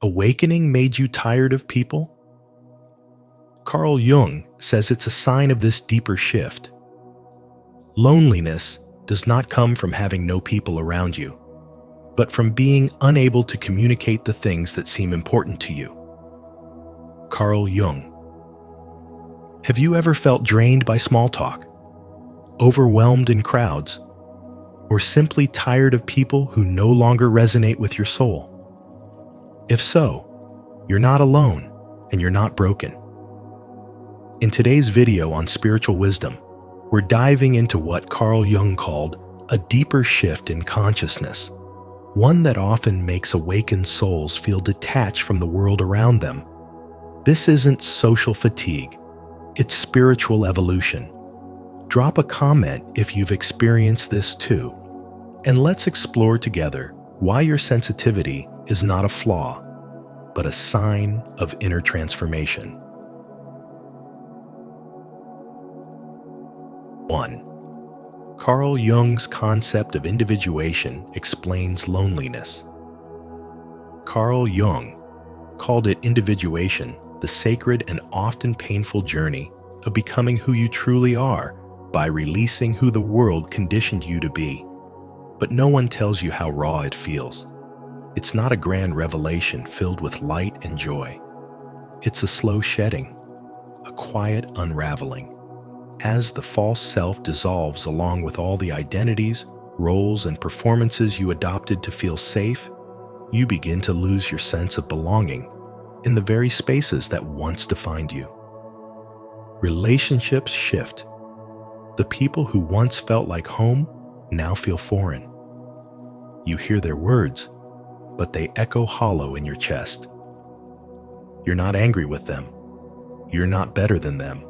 Awakening made you tired of people? Carl Jung says it's a sign of this deeper shift. Loneliness does not come from having no people around you, but from being unable to communicate the things that seem important to you. Carl Jung. Have you ever felt drained by small talk, overwhelmed in crowds, or simply tired of people who no longer resonate with your soul? If so, you're not alone and you're not broken. In today's video on spiritual wisdom, we're diving into what Carl Jung called a deeper shift in consciousness, one that often makes awakened souls feel detached from the world around them. This isn't social fatigue, it's spiritual evolution. Drop a comment if you've experienced this too, and let's explore together why your sensitivity is not a flaw, but a sign of inner transformation. 1. Carl Jung's concept of individuation explains loneliness. Carl Jung called it individuation, the sacred and often painful journey of becoming who you truly are by releasing who the world conditioned you to be. But no one tells you how raw it feels. It's not a grand revelation filled with light and joy. It's a slow shedding, a quiet unraveling. As the false self dissolves along with all the identities, roles, and performances you adopted to feel safe, you begin to lose your sense of belonging in the very spaces that once defined you. Relationships shift. The people who once felt like home now feel foreign. You hear their words, but they echo hollow in your chest. You're not angry with them. You're not better than them.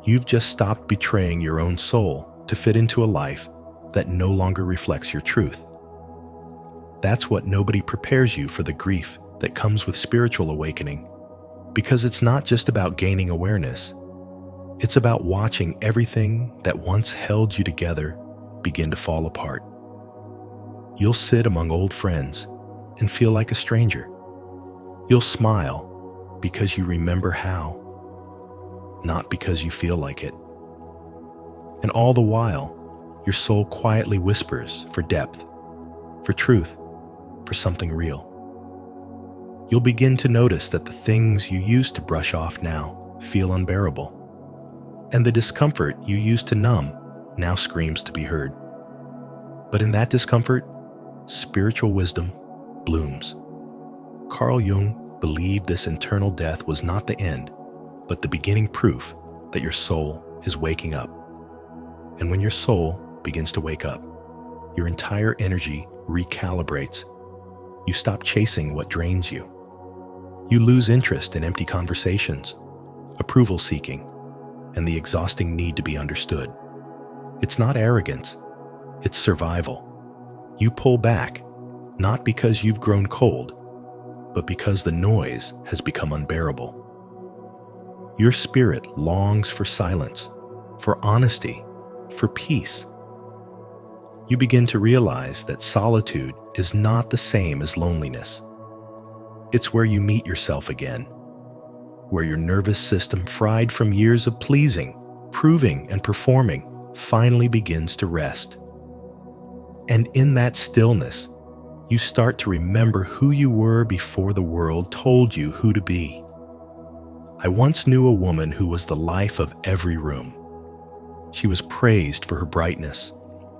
You've just stopped betraying your own soul to fit into a life that no longer reflects your truth. That's what nobody prepares you for the grief that comes with spiritual awakening, because it's not just about gaining awareness. It's about watching everything that once held you together begin to fall apart. You'll sit among old friends and feel like a stranger. You'll smile because you remember how, not because you feel like it. And all the while, your soul quietly whispers for depth, for truth, for something real. You'll begin to notice that the things you used to brush off now feel unbearable, and the discomfort you used to numb now screams to be heard. But in that discomfort, spiritual wisdom blooms. Carl Jung believed this internal death was not the end, but the beginning proof that your soul is waking up. And when your soul begins to wake up, your entire energy recalibrates. You stop chasing what drains you. You lose interest in empty conversations, approval seeking, and the exhausting need to be understood. It's not arrogance, it's survival. You pull back, not because you've grown cold, but because the noise has become unbearable. Your spirit longs for silence, for honesty, for peace. You begin to realize that solitude is not the same as loneliness. It's where you meet yourself again, where your nervous system, fried from years of pleasing, proving, and performing, finally begins to rest. And in that stillness, you start to remember who you were before the world told you who to be. I once knew a woman who was the life of every room. She was praised for her brightness,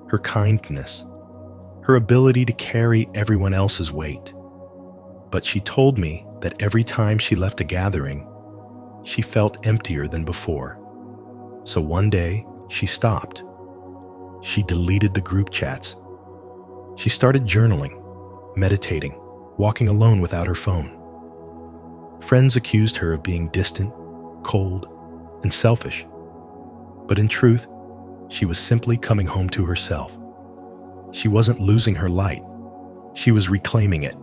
her kindness, her ability to carry everyone else's weight. But she told me that every time she left a gathering, she felt emptier than before. So one day, she stopped. She deleted the group chats. She started journaling, meditating, walking alone without her phone. Friends accused her of being distant, cold, and selfish. But in truth, she was simply coming home to herself. She wasn't losing her light. She was reclaiming it.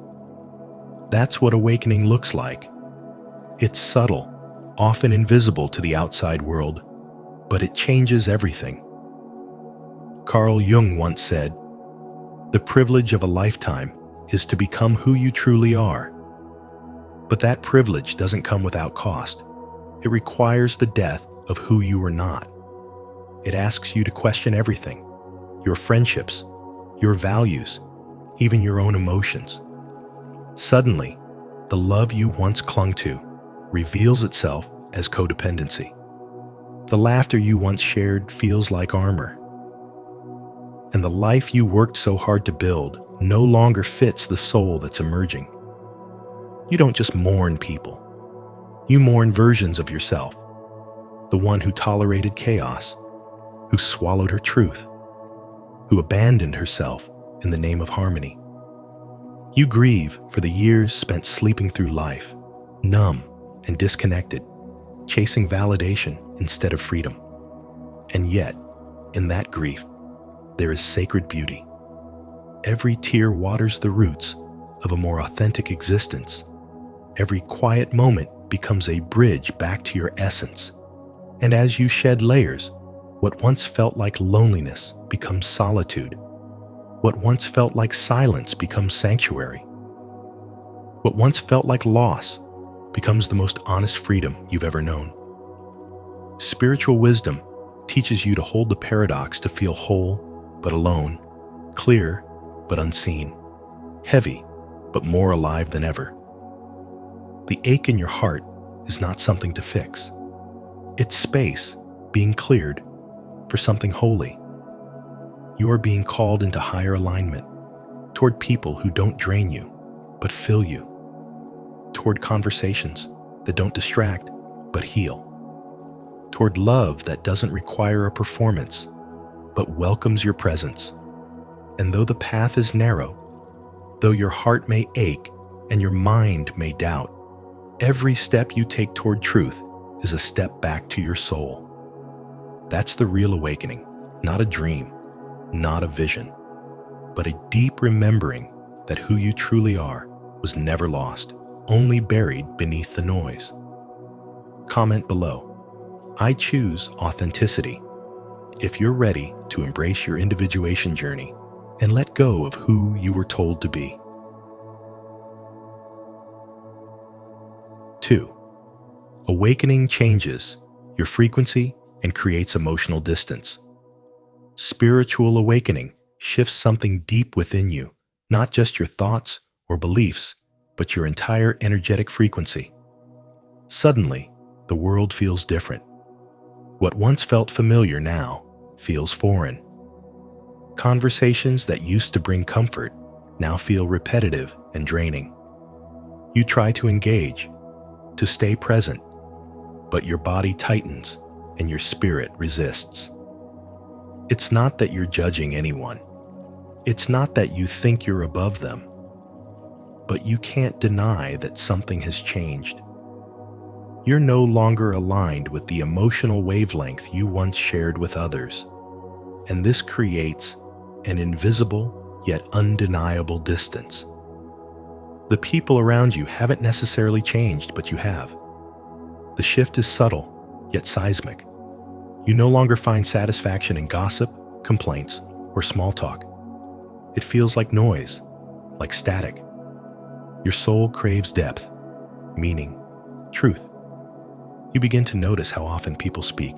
That's what awakening looks like. It's subtle, often invisible to the outside world, but it changes everything. Carl Jung once said, "The privilege of a lifetime is to become who you truly are, But that privilege doesn't come without cost. It requires the death of who you are not. It asks you to question everything: your friendships, your values, even your own emotions. Suddenly, the love you once clung to reveals itself as codependency. The laughter you once shared feels like armor. And the life you worked so hard to build no longer fits the soul that's emerging. You don't just mourn people. You mourn versions of yourself. The one who tolerated chaos, who swallowed her truth, who abandoned herself in the name of harmony. You grieve for the years spent sleeping through life, numb and disconnected, chasing validation instead of freedom. And yet, in that grief, there is sacred beauty. Every tear waters the roots of a more authentic existence. Every quiet moment becomes a bridge back to your essence. And as you shed layers, what once felt like loneliness becomes solitude. What once felt like silence becomes sanctuary. What once felt like loss becomes the most honest freedom you've ever known. Spiritual wisdom teaches you to hold the paradox to feel whole but alone, clear but unseen, heavy but more alive than ever. The ache in your heart is not something to fix. It's space being cleared for something holy. You are being called into higher alignment, toward people who don't drain you, but fill you, toward conversations that don't distract, but heal, toward love that doesn't require a performance, but welcomes your presence. And though the path is narrow, though your heart may ache and your mind may doubt, every step you take toward truth is a step back to your soul. That's the real awakening, not a dream, not a vision, but a deep remembering that who you truly are was never lost, only buried beneath the noise. Comment below. I choose authenticity. If you're ready to embrace your individuation journey and let go of who you were told to be. 2. Awakening changes your frequency and creates emotional distance. Spiritual awakening shifts something deep within you, not just your thoughts or beliefs, but your entire energetic frequency. Suddenly, the world feels different. What once felt familiar now feels foreign. Conversations that used to bring comfort now feel repetitive and draining. You try to engage, to stay present, but your body tightens and your spirit resists. It's not that you're judging anyone. It's not that you think you're above them. But you can't deny that something has changed. You're no longer aligned with the emotional wavelength you once shared with others. And this creates an invisible yet undeniable distance. The people around you haven't necessarily changed, but you have. The shift is subtle, yet seismic. You no longer find satisfaction in gossip, complaints, or small talk. It feels like noise, like static. Your soul craves depth, meaning, truth. You begin to notice how often people speak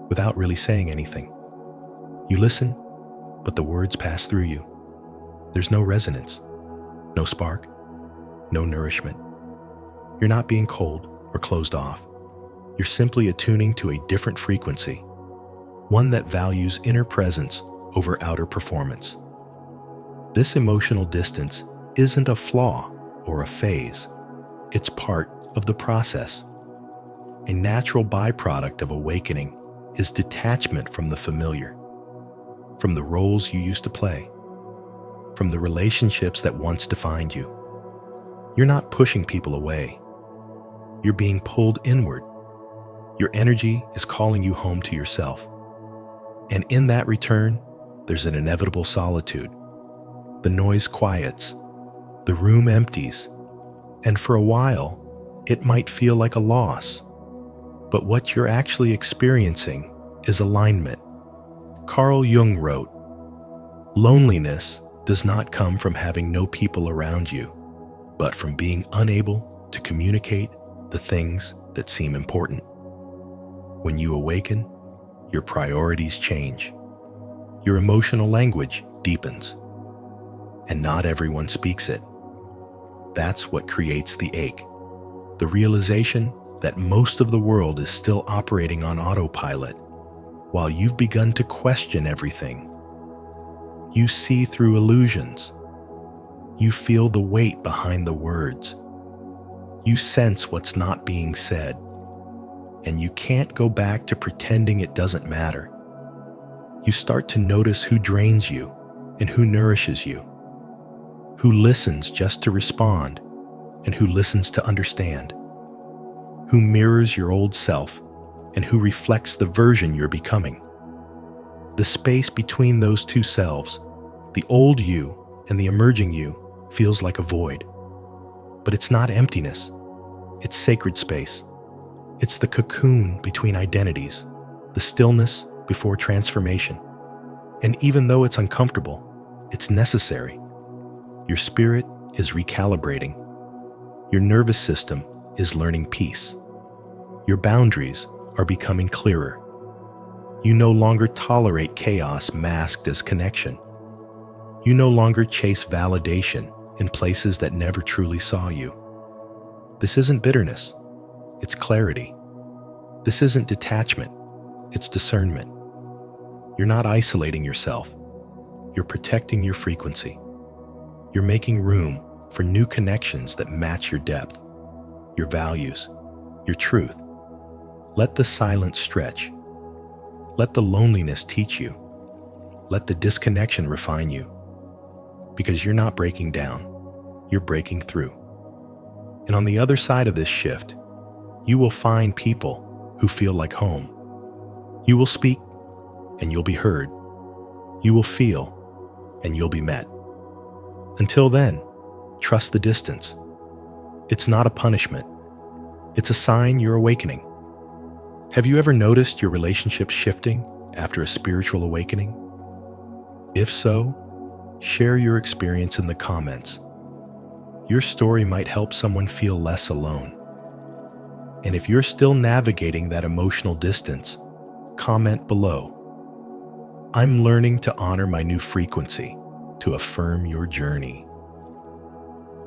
without really saying anything. You listen, but the words pass through you. There's no resonance, no spark, no nourishment. You're not being cold or closed off. You're simply attuning to a different frequency, one that values inner presence over outer performance. This emotional distance isn't a flaw or a phase. It's part of the process. A natural byproduct of awakening is detachment from the familiar, from the roles you used to play, from the relationships that once defined you. You're not pushing people away. You're being pulled inward. Your energy is calling you home to yourself. And in that return, there's an inevitable solitude. The noise quiets, the room empties, and for a while, it might feel like a loss. But what you're actually experiencing is alignment. Carl Jung wrote, "Loneliness does not come from having no people around you, but from being unable to communicate the things that seem important. When you awaken, your priorities change. Your emotional language deepens. And not everyone speaks it. That's what creates the ache. The realization that most of the world is still operating on autopilot, while you've begun to question everything. You see through illusions. You feel the weight behind the words. You sense what's not being said. And you can't go back to pretending it doesn't matter. You start to notice who drains you and who nourishes you, who listens just to respond and who listens to understand, who mirrors your old self and who reflects the version you're becoming. The space between those two selves, the old you and the emerging you, feels like a void. But it's not emptiness. It's sacred space. It's the cocoon between identities, the stillness before transformation. And even though it's uncomfortable, it's necessary. Your spirit is recalibrating. Your nervous system is learning peace. Your boundaries are becoming clearer. You no longer tolerate chaos masked as connection. You no longer chase validation in places that never truly saw you. This isn't bitterness, it's clarity. This isn't detachment, it's discernment. You're not isolating yourself. You're protecting your frequency. You're making room for new connections that match your depth, your values, your truth. Let the silence stretch. Let the loneliness teach you. Let the disconnection refine you. Because you're not breaking down, you're breaking through. And on the other side of this shift, you will find people who feel like home. You will speak, and you'll be heard. You will feel, and you'll be met. Until then, trust the distance. It's not a punishment. It's a sign you're awakening. Have you ever noticed your relationships shifting after a spiritual awakening? If so, share your experience in the comments. Your story might help someone feel less alone. And if you're still navigating that emotional distance, comment below. I'm learning to honor my new frequency, to affirm your journey.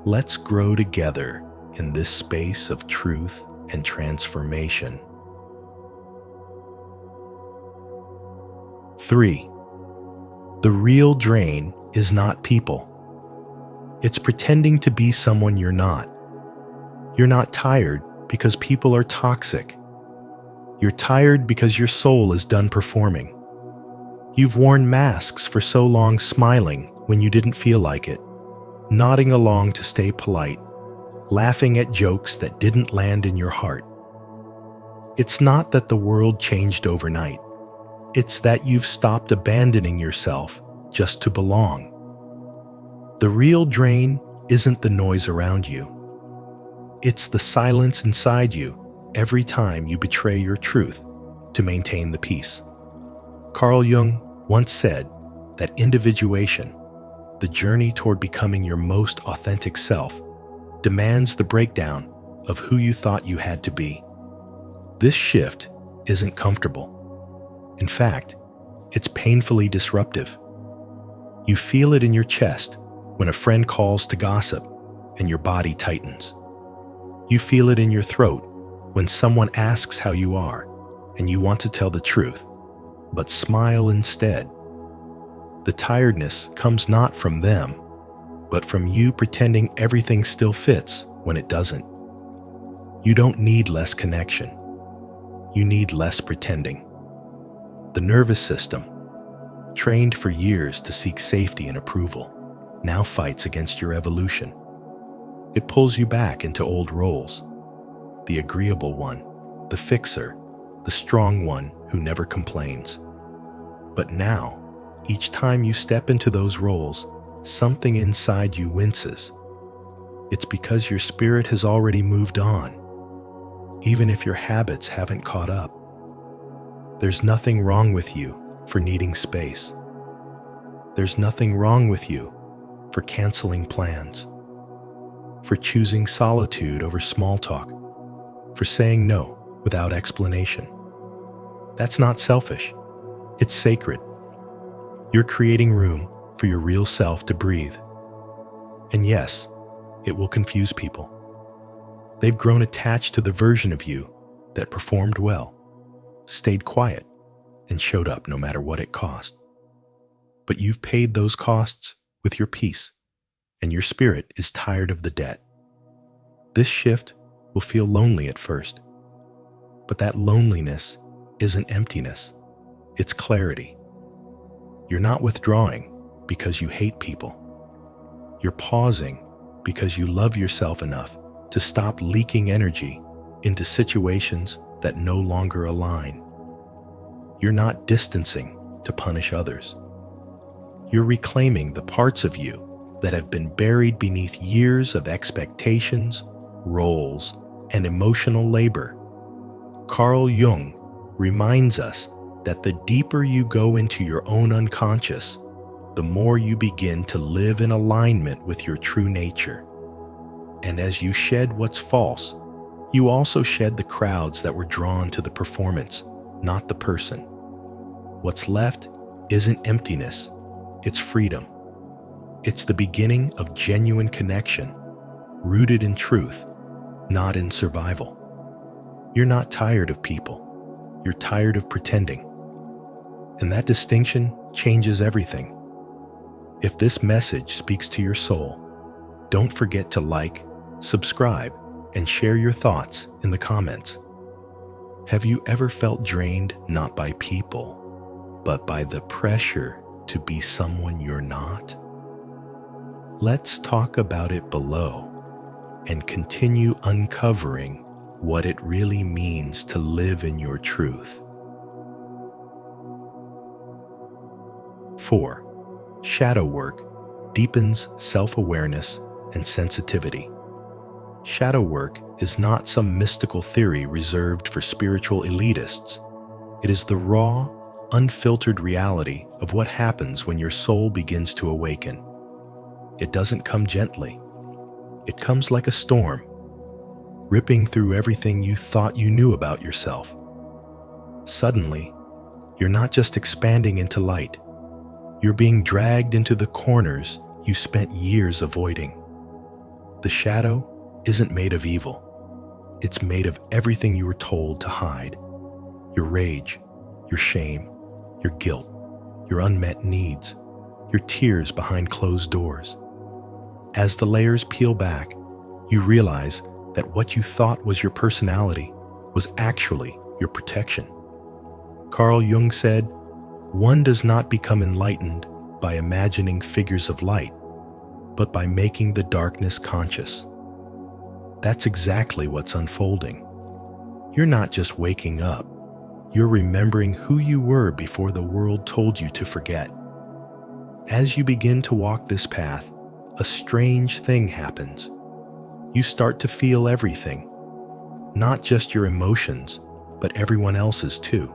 Let's grow together in this space of truth and transformation. 3. The real drain is not people. It's pretending to be someone you're not. You're not tired because people are toxic. You're tired because your soul is done performing. You've worn masks for so long, smiling when you didn't feel like it, nodding along to stay polite, laughing at jokes that didn't land in your heart. It's not that the world changed overnight. It's that you've stopped abandoning yourself just to belong. The real drain isn't the noise around you. It's the silence inside you every time you betray your truth to maintain the peace. Carl Jung once said that individuation, the journey toward becoming your most authentic self, demands the breakdown of who you thought you had to be. This shift isn't comfortable. In fact, it's painfully disruptive. You feel it in your chest when a friend calls to gossip and your body tightens. You feel it in your throat when someone asks how you are and you want to tell the truth, but smile instead. The tiredness comes not from them, but from you pretending everything still fits when it doesn't. You don't need less connection. You need less pretending. The nervous system, trained for years to seek safety and approval, now fights against your evolution. It pulls you back into old roles. The agreeable one, the fixer, the strong one who never complains. But now, each time you step into those roles, something inside you winces. It's because your spirit has already moved on, even if your habits haven't caught up. There's nothing wrong with you for needing space. There's nothing wrong with you for canceling plans, for choosing solitude over small talk, for saying no without explanation. That's not selfish. It's sacred. You're creating room for your real self to breathe. And yes, it will confuse people. They've grown attached to the version of you that performed well, stayed quiet, and showed up no matter what it cost. But you've paid those costs with your peace, and your spirit is tired of the debt. This shift will feel lonely at first, but that loneliness isn't emptiness, it's clarity. You're not withdrawing because you hate people. You're pausing because you love yourself enough to stop leaking energy into situations that no longer align. You're not distancing to punish others. You're reclaiming the parts of you that have been buried beneath years of expectations, roles, and emotional labor. Carl Jung reminds us that the deeper you go into your own unconscious, the more you begin to live in alignment with your true nature. And as you shed what's false, you also shed the crowds that were drawn to the performance, not the person. What's left isn't emptiness, it's freedom. It's the beginning of genuine connection, rooted in truth, not in survival. You're not tired of people, you're tired of pretending. And that distinction changes everything. If this message speaks to your soul, don't forget to like, subscribe, and share your thoughts in the comments. Have you ever felt drained not by people, but by the pressure to be someone you're not? Let's talk about it below and continue uncovering what it really means to live in your truth. 4. Shadow work deepens self-awareness and sensitivity. Shadow work is not some mystical theory reserved for spiritual elitists. It is the raw, unfiltered reality of what happens when your soul begins to awaken. It doesn't come gently. It comes like a storm, ripping through everything you thought you knew about yourself. Suddenly, you're not just expanding into light. You're being dragged into the corners you spent years avoiding. The shadow isn't made of evil. It's made of everything you were told to hide. Your rage, your shame, your guilt, your unmet needs, your tears behind closed doors. As the layers peel back, you realize that what you thought was your personality was actually your protection. Carl Jung said, "One does not become enlightened by imagining figures of light, but by making the darkness conscious." That's exactly what's unfolding. You're not just waking up, you're remembering who you were before the world told you to forget. As you begin to walk this path, a strange thing happens. You start to feel everything, not just your emotions, but everyone else's too.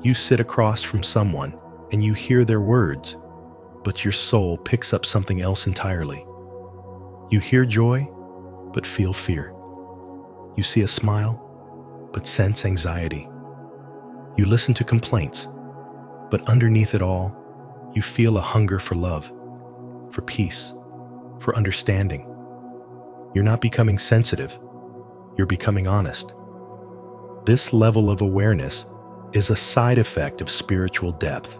You sit across from someone and you hear their words, but your soul picks up something else entirely. You hear joy, but feel fear. You see a smile, but sense anxiety. You listen to complaints, but underneath it all, you feel a hunger for love, for peace, for understanding. You're not becoming sensitive, you're becoming honest. This level of awareness is a side effect of spiritual depth.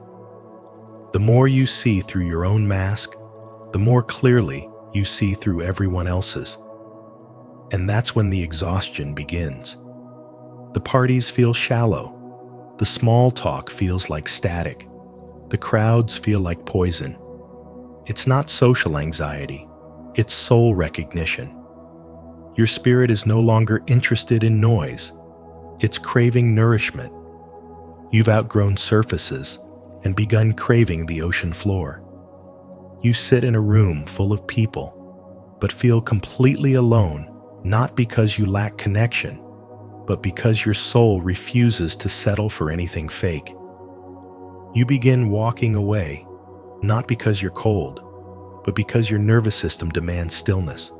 The more you see through your own mask, the more clearly you see through everyone else's. And that's when the exhaustion begins. The parties feel shallow. The small talk feels like static. The crowds feel like poison. It's not social anxiety, it's soul recognition. Your spirit is no longer interested in noise. It's craving nourishment. You've outgrown surfaces and begun craving the ocean floor. You sit in a room full of people, but feel completely alone, not because you lack connection, but because your soul refuses to settle for anything fake. You begin walking away, not because you're cold, but because your nervous system demands stillness.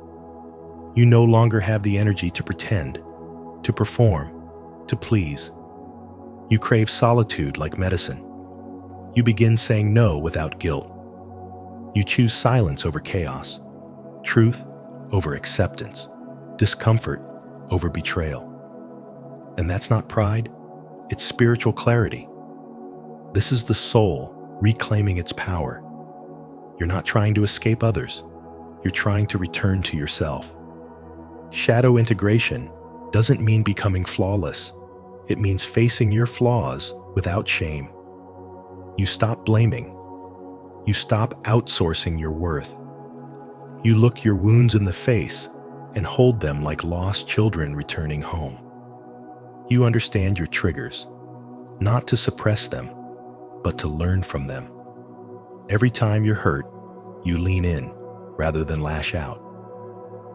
You no longer have the energy to pretend, to perform, to please. You crave solitude like medicine. You begin saying no without guilt. You choose silence over chaos, truth over acceptance, discomfort over betrayal. And that's not pride, it's spiritual clarity. This is the soul reclaiming its power. You're not trying to escape others, you're trying to return to yourself. Shadow integration doesn't mean becoming flawless. It means facing your flaws without shame. You stop blaming. You stop outsourcing your worth. You look your wounds in the face and hold them like lost children returning home. You understand your triggers, not to suppress them, but to learn from them. Every time you're hurt, you lean in rather than lash out.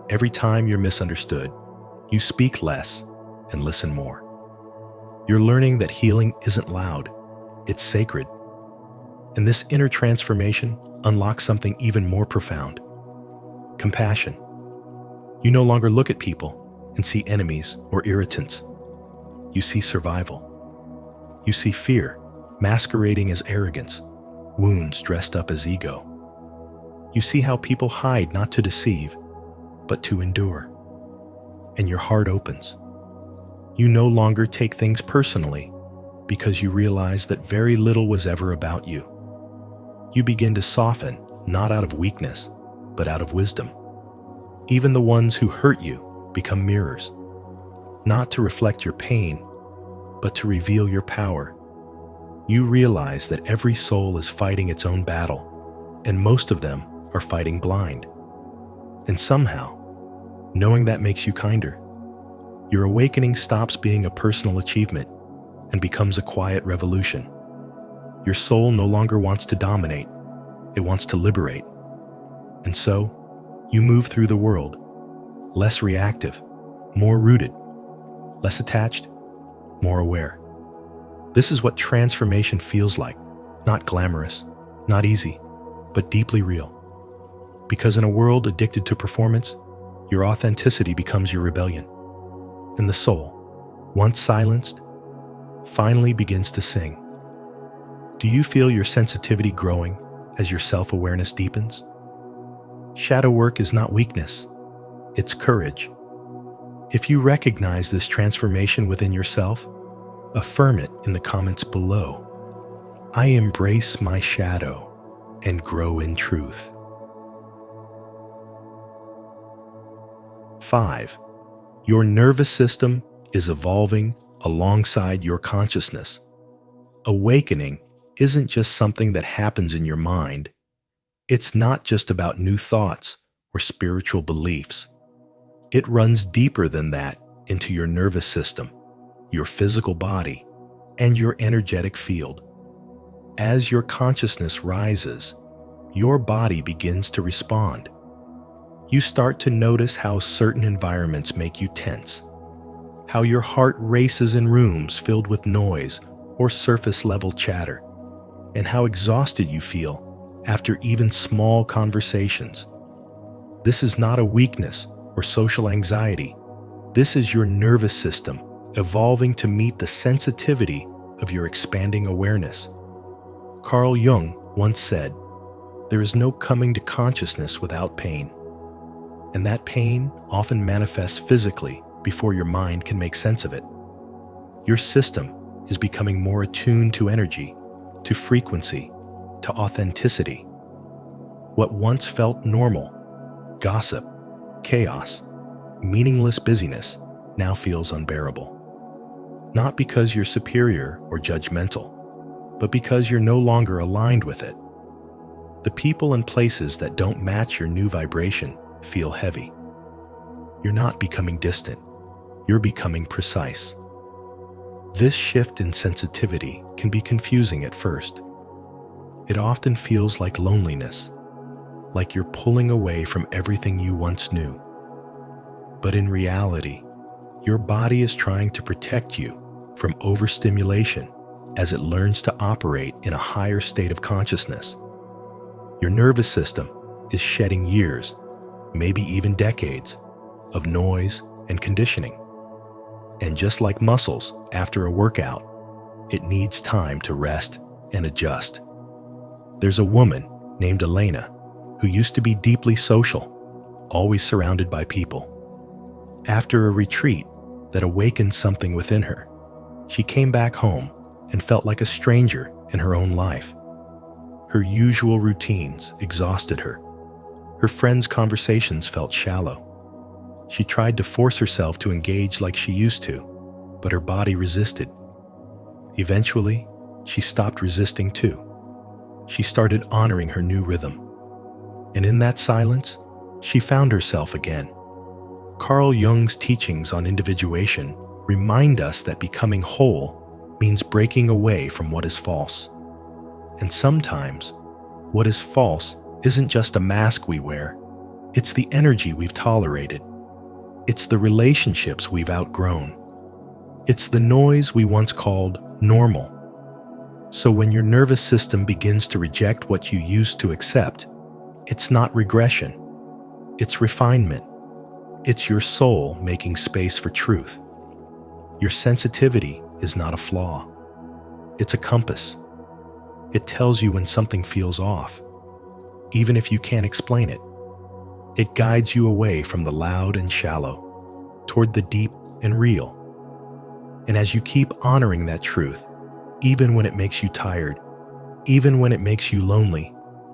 Every time you're misunderstood, you speak less and listen more. You're learning that healing isn't loud, it's sacred. And this inner transformation unlocks something even more profound: compassion. You no longer look at people and see enemies or irritants. You see survival. You see fear masquerading as arrogance, wounds dressed up as ego. You see how people hide not to deceive, but to endure. And your heart opens. You no longer take things personally because you realize that very little was ever about you. You begin to soften, not out of weakness, but out of wisdom. Even the ones who hurt you become mirrors, not to reflect your pain, but to reveal your power. You realize that every soul is fighting its own battle, and most of them are fighting blind. And somehow, knowing that makes you kinder. Your awakening stops being a personal achievement and becomes a quiet revolution. Your soul no longer wants to dominate, it wants to liberate. And so, you move through the world, less reactive, more rooted, less attached, more aware. This is what transformation feels like, not glamorous, not easy, but deeply real. Because in a world addicted to performance, your authenticity becomes your rebellion. And the soul, once silenced, finally begins to sing. Do you feel your sensitivity growing as your self-awareness deepens? Shadow work is not weakness, it's courage. If you recognize this transformation within yourself, affirm it in the comments below. I embrace my shadow and grow in truth. 5. Your nervous system is evolving alongside your consciousness. Awakening isn't just something that happens in your mind. It's not just about new thoughts or spiritual beliefs. It runs deeper than that into your nervous system, your physical body, and your energetic field. As your consciousness rises, your body begins to respond. You start to notice how certain environments make you tense, how your heart races in rooms filled with noise or surface-level chatter, and how exhausted you feel after even small conversations. This is not a weakness or social anxiety. This is your nervous system evolving to meet the sensitivity of your expanding awareness. Carl Jung once said, "There is no coming to consciousness without pain." And that pain often manifests physically before your mind can make sense of it. Your system is becoming more attuned to energy, to frequency, to authenticity. What once felt normal, gossip, chaos, meaningless busyness, now feels unbearable. Not because you're superior or judgmental, but because you're no longer aligned with it. The people and places that don't match your new vibration feel heavy. You're not becoming distant, you're becoming precise. This shift in sensitivity can be confusing at first. It often feels like loneliness, like you're pulling away from everything you once knew. But in reality, your body is trying to protect you from overstimulation as it learns to operate in a higher state of consciousness. Your nervous system is shedding years, maybe even decades, of noise and conditioning. And just like muscles after a workout, it needs time to rest and adjust. There's a woman named Elena who used to be deeply social, always surrounded by people. After a retreat that awakened something within her, she came back home and felt like a stranger in her own life. Her usual routines exhausted her. Her friends' conversations felt shallow. She tried to force herself to engage like she used to, but her body resisted. Eventually, she stopped resisting too. She started honoring her new rhythm. And in that silence, she found herself again. Carl Jung's teachings on individuation remind us that becoming whole means breaking away from what is false. And sometimes, what is false isn't just a mask we wear, it's the energy we've tolerated. It's the relationships we've outgrown. It's the noise we once called normal. So when your nervous system begins to reject what you used to accept, it's not regression, it's refinement. It's your soul making space for truth. Your sensitivity is not a flaw. It's a compass. It tells you when something feels off, even if you can't explain it. It guides you away from the loud and shallow, toward the deep and real. And as you keep honoring that truth, even when it makes you tired, even when it makes you lonely,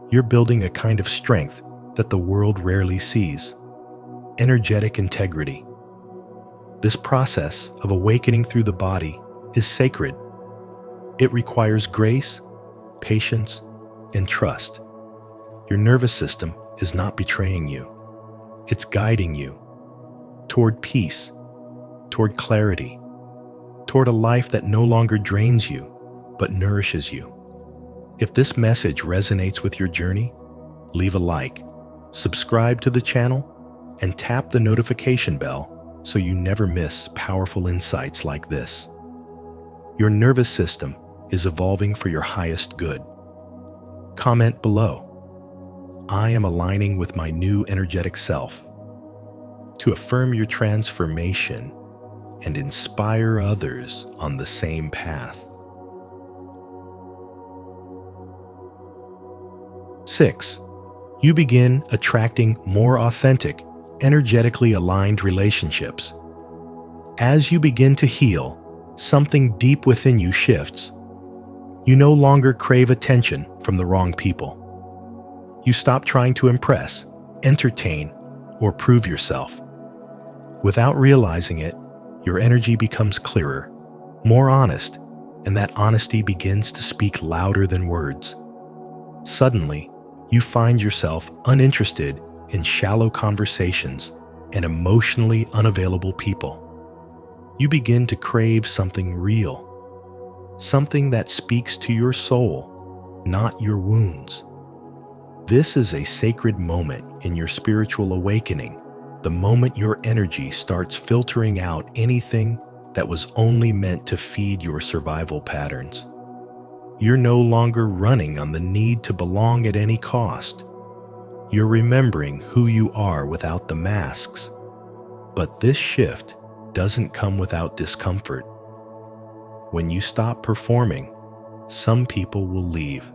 you're building a kind of strength that the world rarely sees. Energetic integrity. This process of awakening through the body is sacred. It requires grace, patience, and trust. Your nervous system is not betraying you. It's guiding you toward peace, toward clarity, toward a life that no longer drains you, but nourishes you. If this message resonates with your journey, leave a like, subscribe to the channel, and tap the notification bell so you never miss powerful insights like this. Your nervous system is evolving for your highest good. Comment below. I am aligning with my new energetic self. To affirm your transformation and inspire others on the same path. 6. You begin attracting more authentic, energetically aligned relationships. As you begin to heal, something deep within you shifts. You no longer crave attention from the wrong people. You stop trying to impress, entertain, or prove yourself. Without realizing it, your energy becomes clearer, more honest, and that honesty begins to speak louder than words. Suddenly, you find yourself uninterested in shallow conversations and emotionally unavailable people. You begin to crave something real, something that speaks to your soul, not your wounds. This is a sacred moment in your spiritual awakening, the moment your energy starts filtering out anything that was only meant to feed your survival patterns. You're no longer running on the need to belong at any cost. You're remembering who you are without the masks. But this shift doesn't come without discomfort. When you stop performing, some people will leave.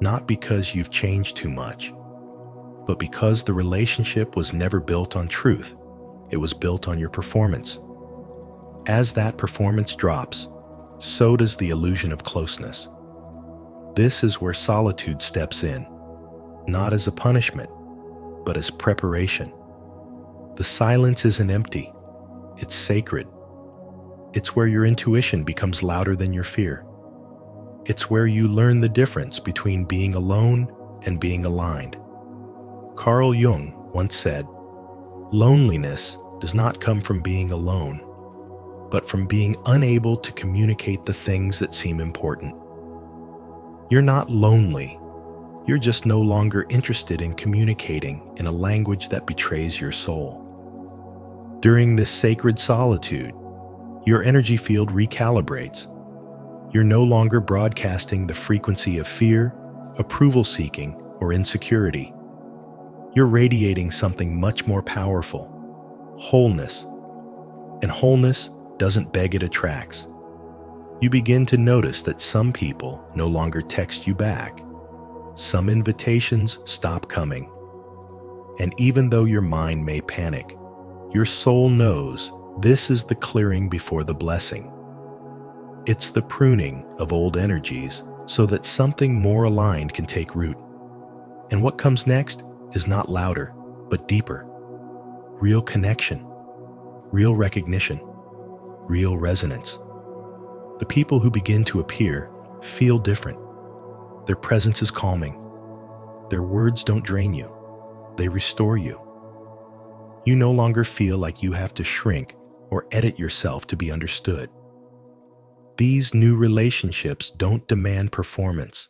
Not because you've changed too much, but because the relationship was never built on truth. It was built on your performance. As that performance drops, so does the illusion of closeness. This is where solitude steps in, not as a punishment, but as preparation. The silence isn't empty, it's sacred. It's where your intuition becomes louder than your fear. It's where you learn the difference between being alone and being aligned. Carl Jung once said, "Loneliness does not come from being alone, but from being unable to communicate the things that seem important." You're not lonely. You're just no longer interested in communicating in a language that betrays your soul. During this sacred solitude, your energy field recalibrates. You're no longer broadcasting the frequency of fear, approval-seeking, or insecurity. You're radiating something much more powerful, wholeness. And wholeness doesn't beg, it attracts. You begin to notice that some people no longer text you back. Some invitations stop coming. And even though your mind may panic, your soul knows this is the clearing before the blessing. It's the pruning of old energies so that something more aligned can take root. And what comes next is not louder, but deeper. Real connection, real recognition, real resonance. The people who begin to appear feel different. Their presence is calming. Their words don't drain you. They restore you. You no longer feel like you have to shrink or edit yourself to be understood. These new relationships don't demand performance.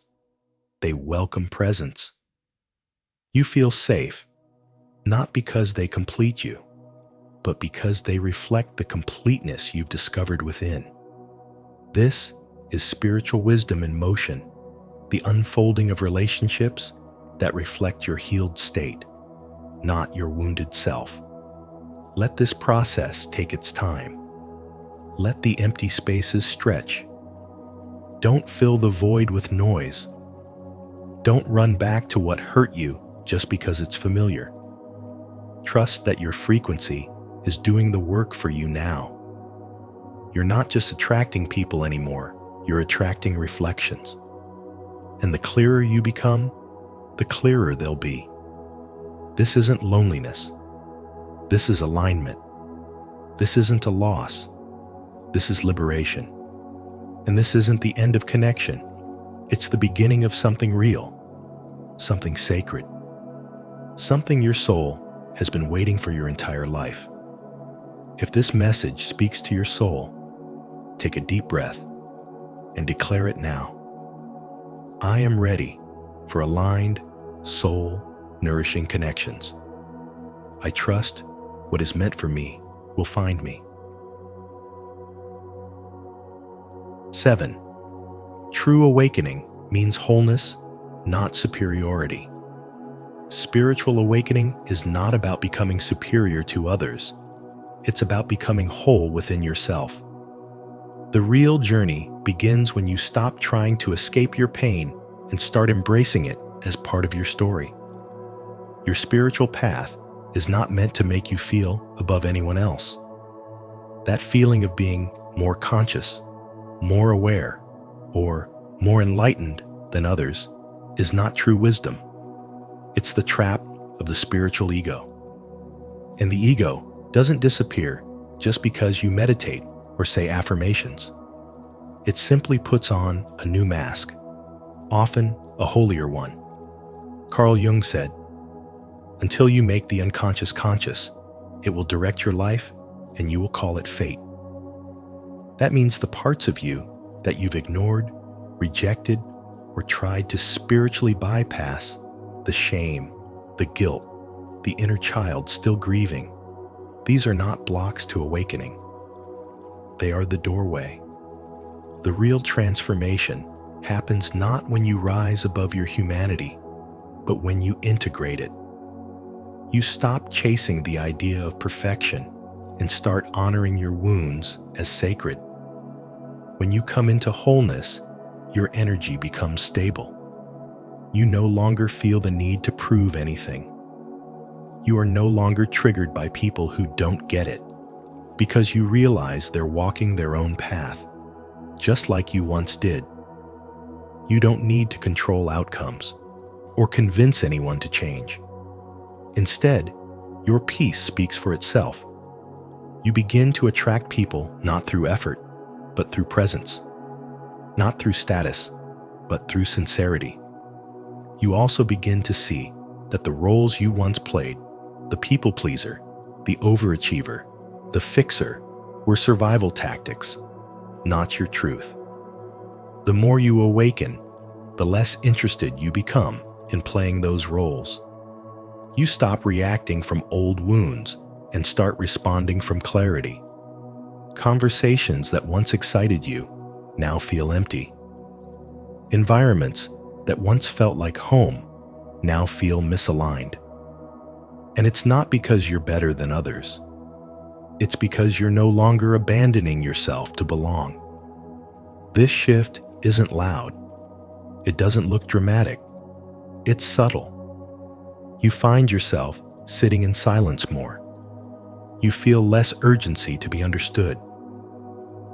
They welcome presence. You feel safe, not because they complete you, but because they reflect the completeness you've discovered within. This is spiritual wisdom in motion, the unfolding of relationships that reflect your healed state, not your wounded self. Let this process take its time. Let the empty spaces stretch. Don't fill the void with noise. Don't run back to what hurt you just because it's familiar. Trust that your frequency is doing the work for you now. You're not just attracting people anymore, you're attracting reflections. And the clearer you become, the clearer they'll be. This isn't loneliness. This is alignment. This isn't a loss. This is liberation. And this isn't the end of connection. It's the beginning of something real, something sacred, something your soul has been waiting for your entire life. If this message speaks to your soul, take a deep breath and declare it now. I am ready for aligned, soul-nourishing connections. I trust what is meant for me will find me. 7. True awakening means wholeness, not superiority. Spiritual awakening is not about becoming superior to others. It's about becoming whole within yourself. The real journey begins when you stop trying to escape your pain and start embracing it as part of your story. Your spiritual path is not meant to make you feel above anyone else. That feeling of being more conscious, more aware, or more enlightened than others is not true wisdom. It's the trap of the spiritual ego. And the ego doesn't disappear just because you meditate or say affirmations. It simply puts on a new mask, often a holier one. Carl Jung said, "Until you make the unconscious conscious, it will direct your life and you will call it fate." That means the parts of you that you've ignored, rejected, or tried to spiritually bypass, the shame, the guilt, the inner child still grieving, these are not blocks to awakening. They are the doorway. The real transformation happens not when you rise above your humanity, but when you integrate it. You stop chasing the idea of perfection and start honoring your wounds as sacred. When you come into wholeness, your energy becomes stable. You no longer feel the need to prove anything. You are no longer triggered by people who don't get it, because you realize they're walking their own path, just like you once did. You don't need to control outcomes or convince anyone to change. Instead, your peace speaks for itself. You begin to attract people not through effort, but through presence. Not through status, but through sincerity. You also begin to see that the roles you once played, the people pleaser, the overachiever, the fixer, were survival tactics, not your truth. The more you awaken, the less interested you become in playing those roles. You stop reacting from old wounds and start responding from clarity. Conversations that once excited you now feel empty. Environments that once felt like home now feel misaligned. And it's not because you're better than others. it's because you're no longer abandoning yourself to belong. This shift isn't loud. It doesn't look dramatic. It's subtle. You find yourself sitting in silence more. You feel less urgency to be understood.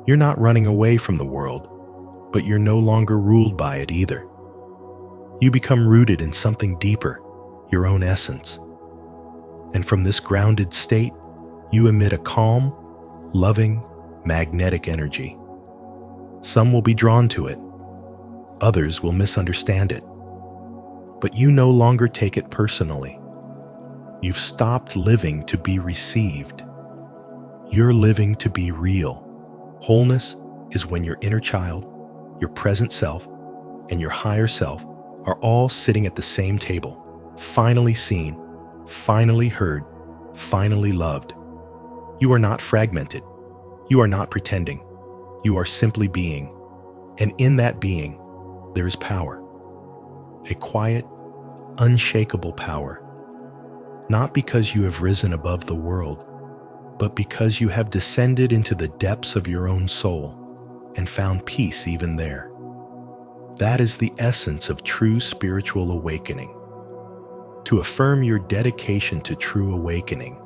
You're not running away from the world, but you're no longer ruled by it either. You become rooted in something deeper, your own essence. And from this grounded state, you emit a calm, loving, magnetic energy. Some will be drawn to it. Others will misunderstand it. But you no longer take it personally. You've stopped living to be received. You're living to be real. Wholeness is when your inner child, your present self, and your higher self are all sitting at the same table, finally seen, finally heard, finally loved. You are not fragmented. You are not pretending. You are simply being. And in that being, there is power. A quiet, unshakable power. Not because you have risen above the world, but because you have descended into the depths of your own soul and found peace even there. That is the essence of true spiritual awakening. To affirm your dedication to true awakening,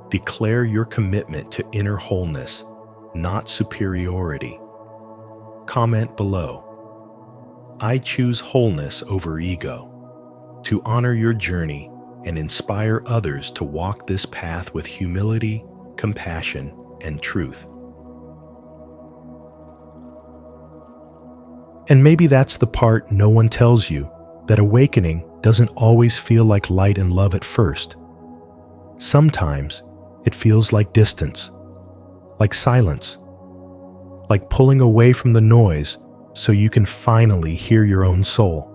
declare your commitment to inner wholeness, not superiority. Comment below. I choose wholeness over ego. To honor your journey and inspire others to walk this path with humility, compassion, and truth. And maybe that's the part no one tells you, that awakening doesn't always feel like light and love at first. Sometimes it feels like distance, like silence, like pulling away from the noise so you can finally hear your own soul.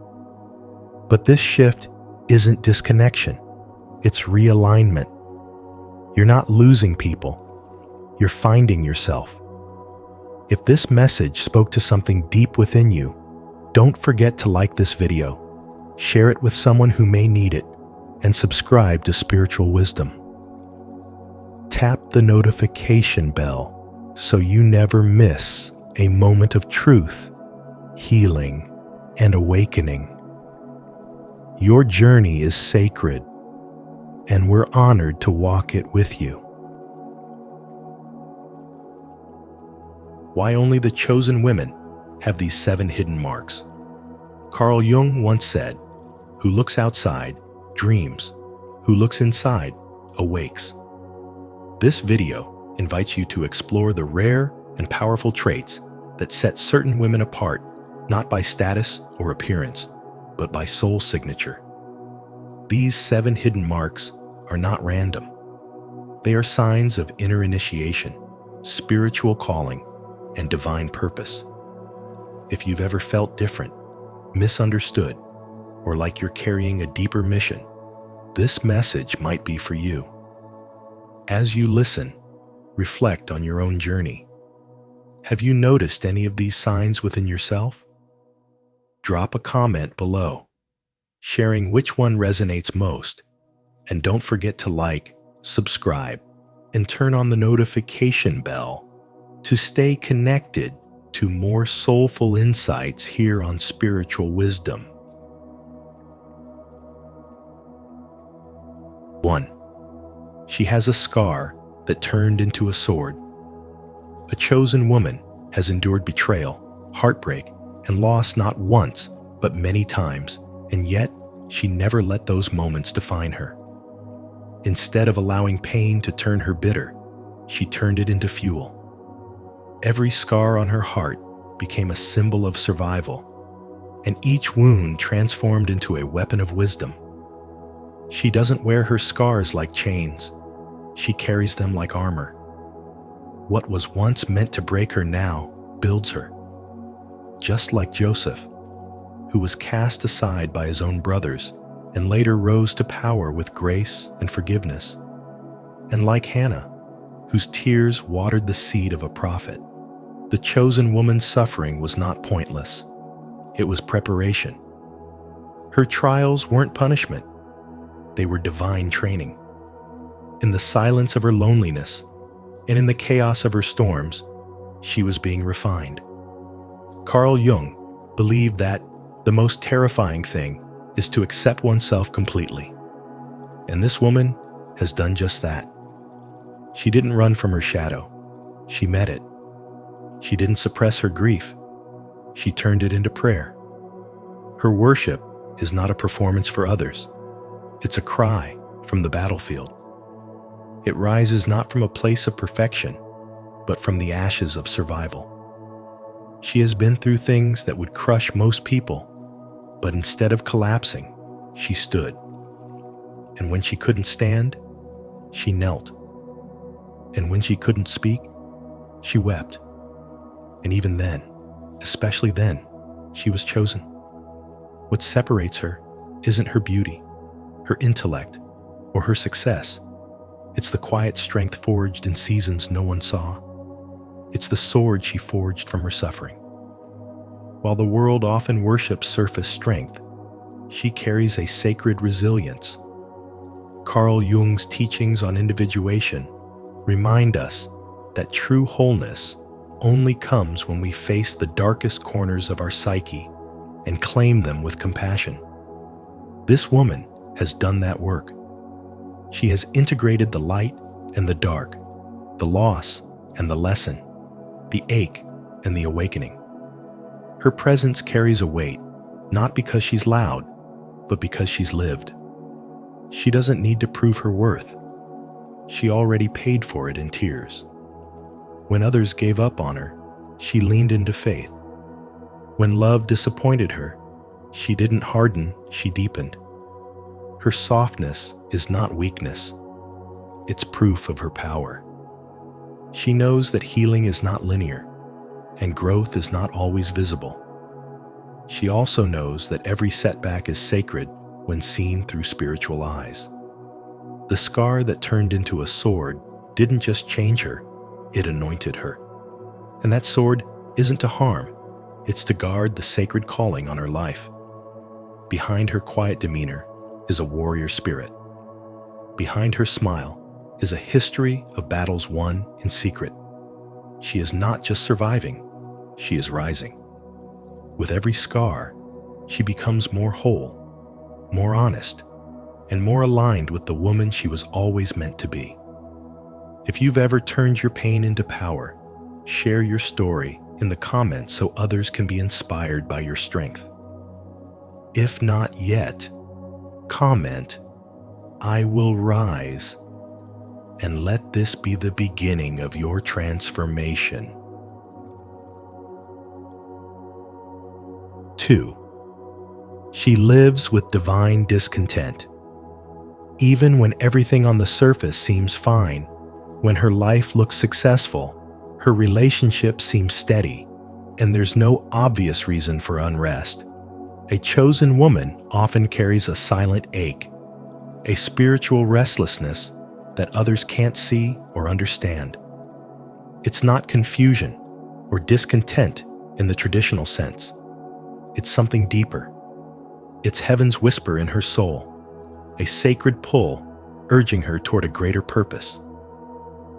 But this shift isn't disconnection, it's realignment. You're not losing people, you're finding yourself. If this message spoke to something deep within you, don't forget to like this video, share it with someone who may need it, and subscribe to Spiritual Wisdom. Tap the notification bell so you never miss a moment of truth, healing, and awakening. Your journey is sacred, and we're honored to walk it with you. Why only the chosen women have these 7 hidden marks? Carl Jung once said, "Who looks outside, dreams. Who looks inside, awakes." This video invites you to explore the rare and powerful traits that set certain women apart, not by status or appearance, but by soul signature. These 7 hidden marks are not random. They are signs of inner initiation, spiritual calling, and divine purpose. If you've ever felt different, misunderstood, or like you're carrying a deeper mission, this message might be for you. As you listen, reflect on your own journey. Have you noticed any of these signs within yourself? Drop a comment below, sharing which one resonates most. And don't forget to like, subscribe, and turn on the notification bell to stay connected to more soulful insights here on Spiritual Wisdom. 1. She has a scar that turned into a sword. A chosen woman has endured betrayal, heartbreak, and loss not once, but many times, and yet she never let those moments define her. Instead of allowing pain to turn her bitter, she turned it into fuel. Every scar on her heart became a symbol of survival, and each wound transformed into a weapon of wisdom. She doesn't wear her scars like chains. She carries them like armor. What was once meant to break her now builds her. Just like Joseph, who was cast aside by his own brothers and later rose to power with grace and forgiveness. And like Hannah, whose tears watered the seed of a prophet, the chosen woman's suffering was not pointless. It was preparation. Her trials weren't punishment. They were divine training. In the silence of her loneliness, and in the chaos of her storms, she was being refined. Carl Jung believed that the most terrifying thing is to accept oneself completely. And this woman has done just that. She didn't run from her shadow. She met it. She didn't suppress her grief. She turned it into prayer. Her worship is not a performance for others. It's a cry from the battlefield. It rises not from a place of perfection, but from the ashes of survival. She has been through things that would crush most people, but instead of collapsing, she stood. And when she couldn't stand, she knelt. And when she couldn't speak, she wept. And even then, especially then, she was chosen. What separates her isn't her beauty, her intellect, or her success. It's the quiet strength forged in seasons no one saw. It's the sword she forged from her suffering. While the world often worships surface strength, she carries a sacred resilience. Carl Jung's teachings on individuation remind us that true wholeness only comes when we face the darkest corners of our psyche and claim them with compassion. This woman has done that work. She has integrated the light and the dark, the loss and the lesson, the ache and the awakening. Her presence carries a weight, not because she's loud, but because she's lived. She doesn't need to prove her worth. She already paid for it in tears. When others gave up on her, she leaned into faith. When love disappointed her, she didn't harden, she deepened. Her softness is not weakness. It's proof of her power. She knows that healing is not linear, and growth is not always visible. She also knows that every setback is sacred when seen through spiritual eyes. The scar that turned into a sword didn't just change her, it anointed her. And that sword isn't to harm, it's to guard the sacred calling on her life. Behind her quiet demeanor is a warrior spirit. Behind her smile is a history of battles won in secret. She is not just surviving, she is rising. With every scar, she becomes more whole, more honest, and more aligned with the woman she was always meant to be. If you've ever turned your pain into power, share your story in the comments so others can be inspired by your strength. If not yet, comment, "I will rise," and let this be the beginning of your transformation. 2. She lives with divine discontent. Even when everything on the surface seems fine, when her life looks successful, her relationship seems steady, and there's no obvious reason for unrest. A chosen woman often carries a silent ache, a spiritual restlessness that others can't see or understand. It's not confusion or discontent in the traditional sense. It's something deeper. It's heaven's whisper in her soul, a sacred pull urging her toward a greater purpose.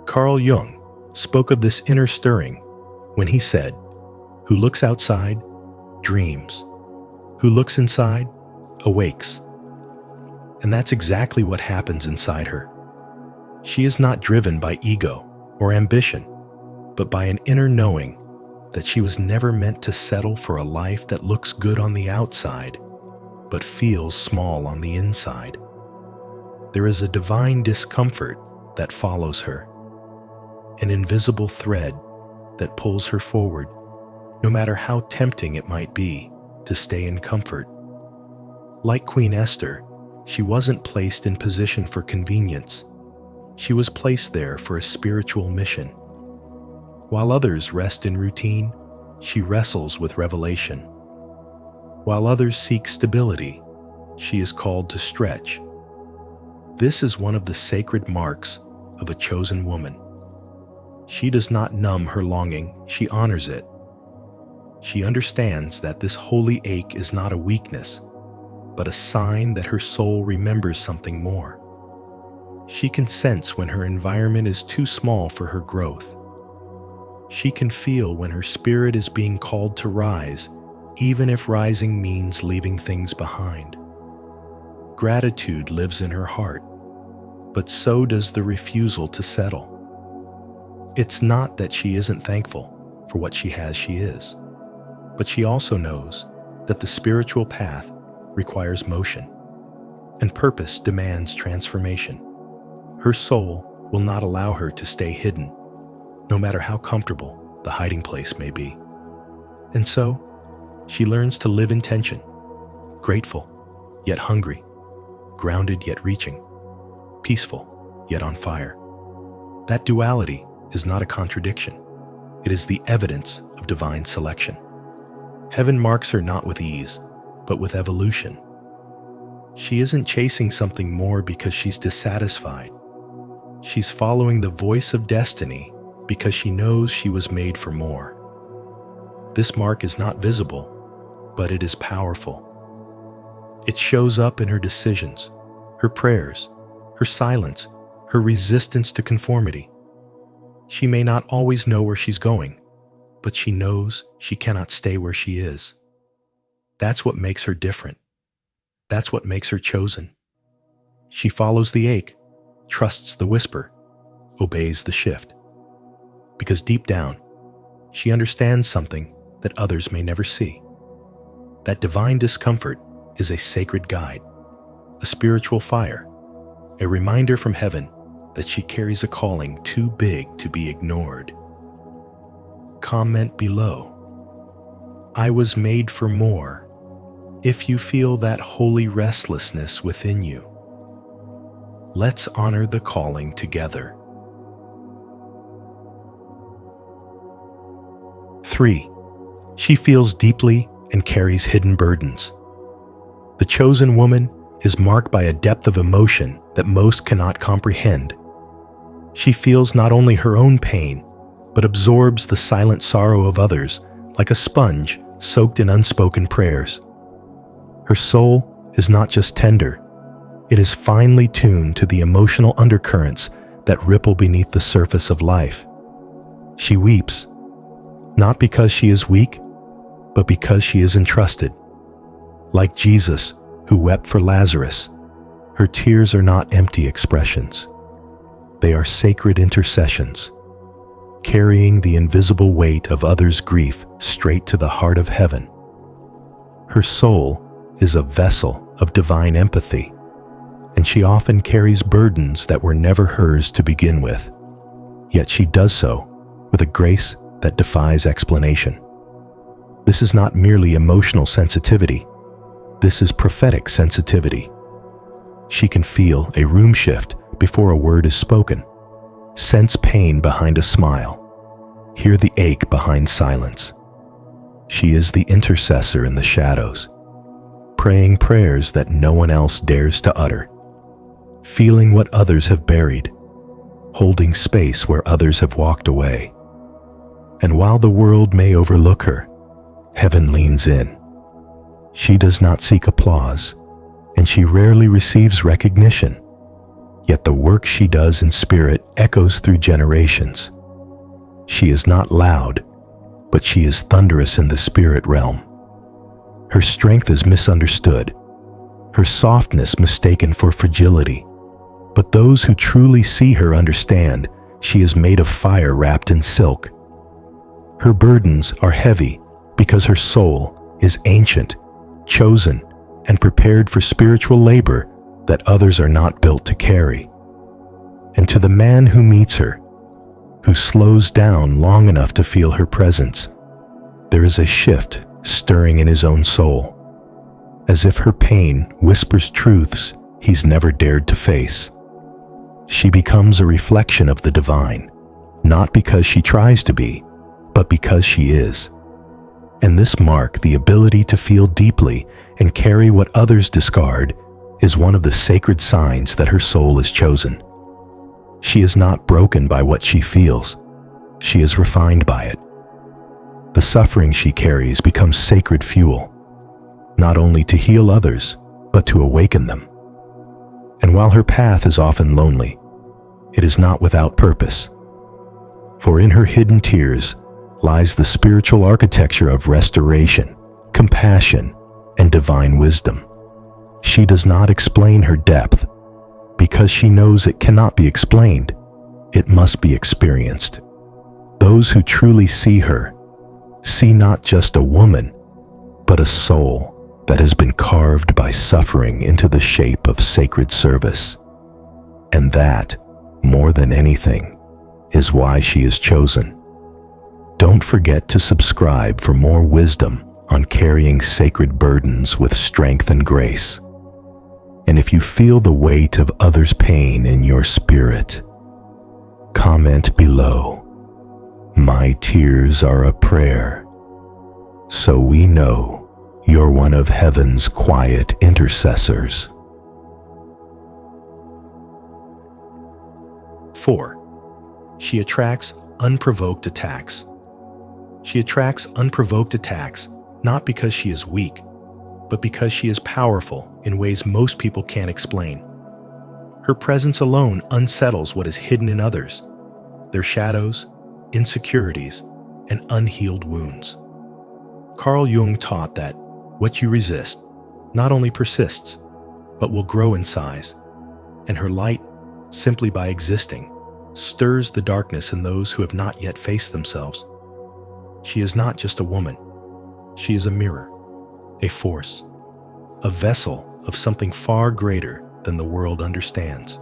Carl Jung spoke of this inner stirring when he said, "Who looks outside, dreams. Who looks inside, awakes." And that's exactly what happens inside her. She is not driven by ego or ambition, but by an inner knowing that she was never meant to settle for a life that looks good on the outside, but feels small on the inside. There is a divine discomfort that follows her, an invisible thread that pulls her forward, no matter how tempting it might be to stay in comfort. Like Queen Esther, she wasn't placed in position for convenience. She was placed there for a spiritual mission. While others rest in routine, she wrestles with revelation. While others seek stability, she is called to stretch. This is one of the sacred marks of a chosen woman. She does not numb her longing, she honors it. She understands that this holy ache is not a weakness, but a sign that her soul remembers something more. She can sense when her environment is too small for her growth. She can feel when her spirit is being called to rise, even if rising means leaving things behind. Gratitude lives in her heart, but so does the refusal to settle. It's not that she isn't thankful for what she has, she is, but she also knows that the spiritual path requires motion, and purpose demands transformation. Her soul will not allow her to stay hidden, no matter how comfortable the hiding place may be. And so, she learns to live in tension, grateful yet hungry, grounded yet reaching, peaceful yet on fire. That duality is not a contradiction. It is the evidence of divine selection. Heaven marks her not with ease, but with evolution. She isn't chasing something more because she's dissatisfied. She's following the voice of destiny because she knows she was made for more. This mark is not visible, but it is powerful. It shows up in her decisions, her prayers, her silence, her resistance to conformity. She may not always know where she's going, but she knows she cannot stay where she is. That's what makes her different. That's what makes her chosen. She follows the ache, trusts the whisper, obeys the shift. Because deep down, she understands something that others may never see. That divine discomfort is a sacred guide, a spiritual fire, a reminder from heaven that she carries a calling too big to be ignored. Comment below. I was made for more. If you feel that holy restlessness within you, let's honor the calling together. 3. She feels deeply and carries hidden burdens. The chosen woman is marked by a depth of emotion that most cannot comprehend. She feels not only her own pain, but absorbs the silent sorrow of others like a sponge soaked in unspoken prayers. Her soul is not just tender, it is finely tuned to the emotional undercurrents that ripple beneath the surface of life. She weeps, not because she is weak, but because she is entrusted. Like Jesus, who wept for Lazarus, her tears are not empty expressions. They are sacred intercessions, carrying the invisible weight of others' grief straight to the heart of heaven. Her soul is a vessel of divine empathy, and she often carries burdens that were never hers to begin with. Yet she does so with a grace that defies explanation. This is not merely emotional sensitivity. This is prophetic sensitivity. She can feel a room shift before a word is spoken, sense pain behind a smile, hear the ache behind silence. She is the intercessor in the shadows, praying prayers that no one else dares to utter, feeling what others have buried, holding space where others have walked away. And while the world may overlook her, heaven leans in. She does not seek applause, and she rarely receives recognition. Yet the work she does in spirit echoes through generations. She is not loud, but she is thunderous in the spirit realm. Her strength is misunderstood, her softness mistaken for fragility. But those who truly see her understand she is made of fire wrapped in silk. Her burdens are heavy because her soul is ancient, chosen, and prepared for spiritual labor that others are not built to carry. And to the man who meets her, who slows down long enough to feel her presence, there is a shift stirring in his own soul, as if her pain whispers truths he's never dared to face. She becomes a reflection of the divine, not because she tries to be, but because she is. And this mark, the ability to feel deeply and carry what others discard, is one of the sacred signs that her soul is chosen. She is not broken by what she feels. She is refined by it. The suffering she carries becomes sacred fuel, not only to heal others, but to awaken them. And while her path is often lonely, it is not without purpose. For in her hidden tears lies the spiritual architecture of restoration, compassion, and divine wisdom. She does not explain her depth because she knows it cannot be explained. It must be experienced. Those who truly see her see not just a woman, but a soul that has been carved by suffering into the shape of sacred service. And that, more than anything, is why she is chosen. Don't forget to subscribe for more wisdom on carrying sacred burdens with strength and grace. And if you feel the weight of others' pain in your spirit, comment below. My tears are a prayer, so we know you're one of heaven's quiet intercessors. 4. She attracts unprovoked attacks. She attracts unprovoked attacks not because she is weak, but because she is powerful in ways most people can't explain. Her presence alone unsettles what is hidden in others, their shadows, insecurities, and unhealed wounds. Carl Jung taught that what you resist not only persists, but will grow in size, and her light, simply by existing, stirs the darkness in those who have not yet faced themselves. She is not just a woman. She is a mirror, a force, a vessel of something far greater than the world understands.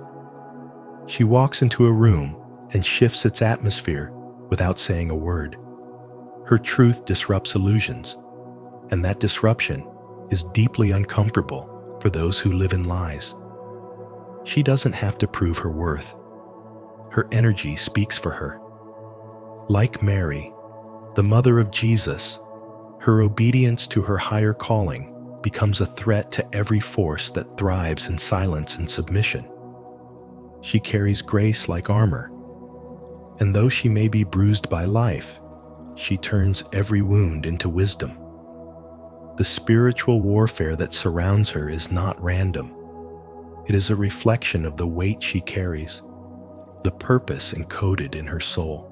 She walks into a room and shifts its atmosphere without saying a word. Her truth disrupts illusions, and that disruption is deeply uncomfortable for those who live in lies. She doesn't have to prove her worth. Her energy speaks for her. Like Mary, the mother of Jesus, her obedience to her higher calling becomes a threat to every force that thrives in silence and submission. She carries grace like armor, and though she may be bruised by life, she turns every wound into wisdom. The spiritual warfare that surrounds her is not random. It is a reflection of the weight she carries, the purpose encoded in her soul.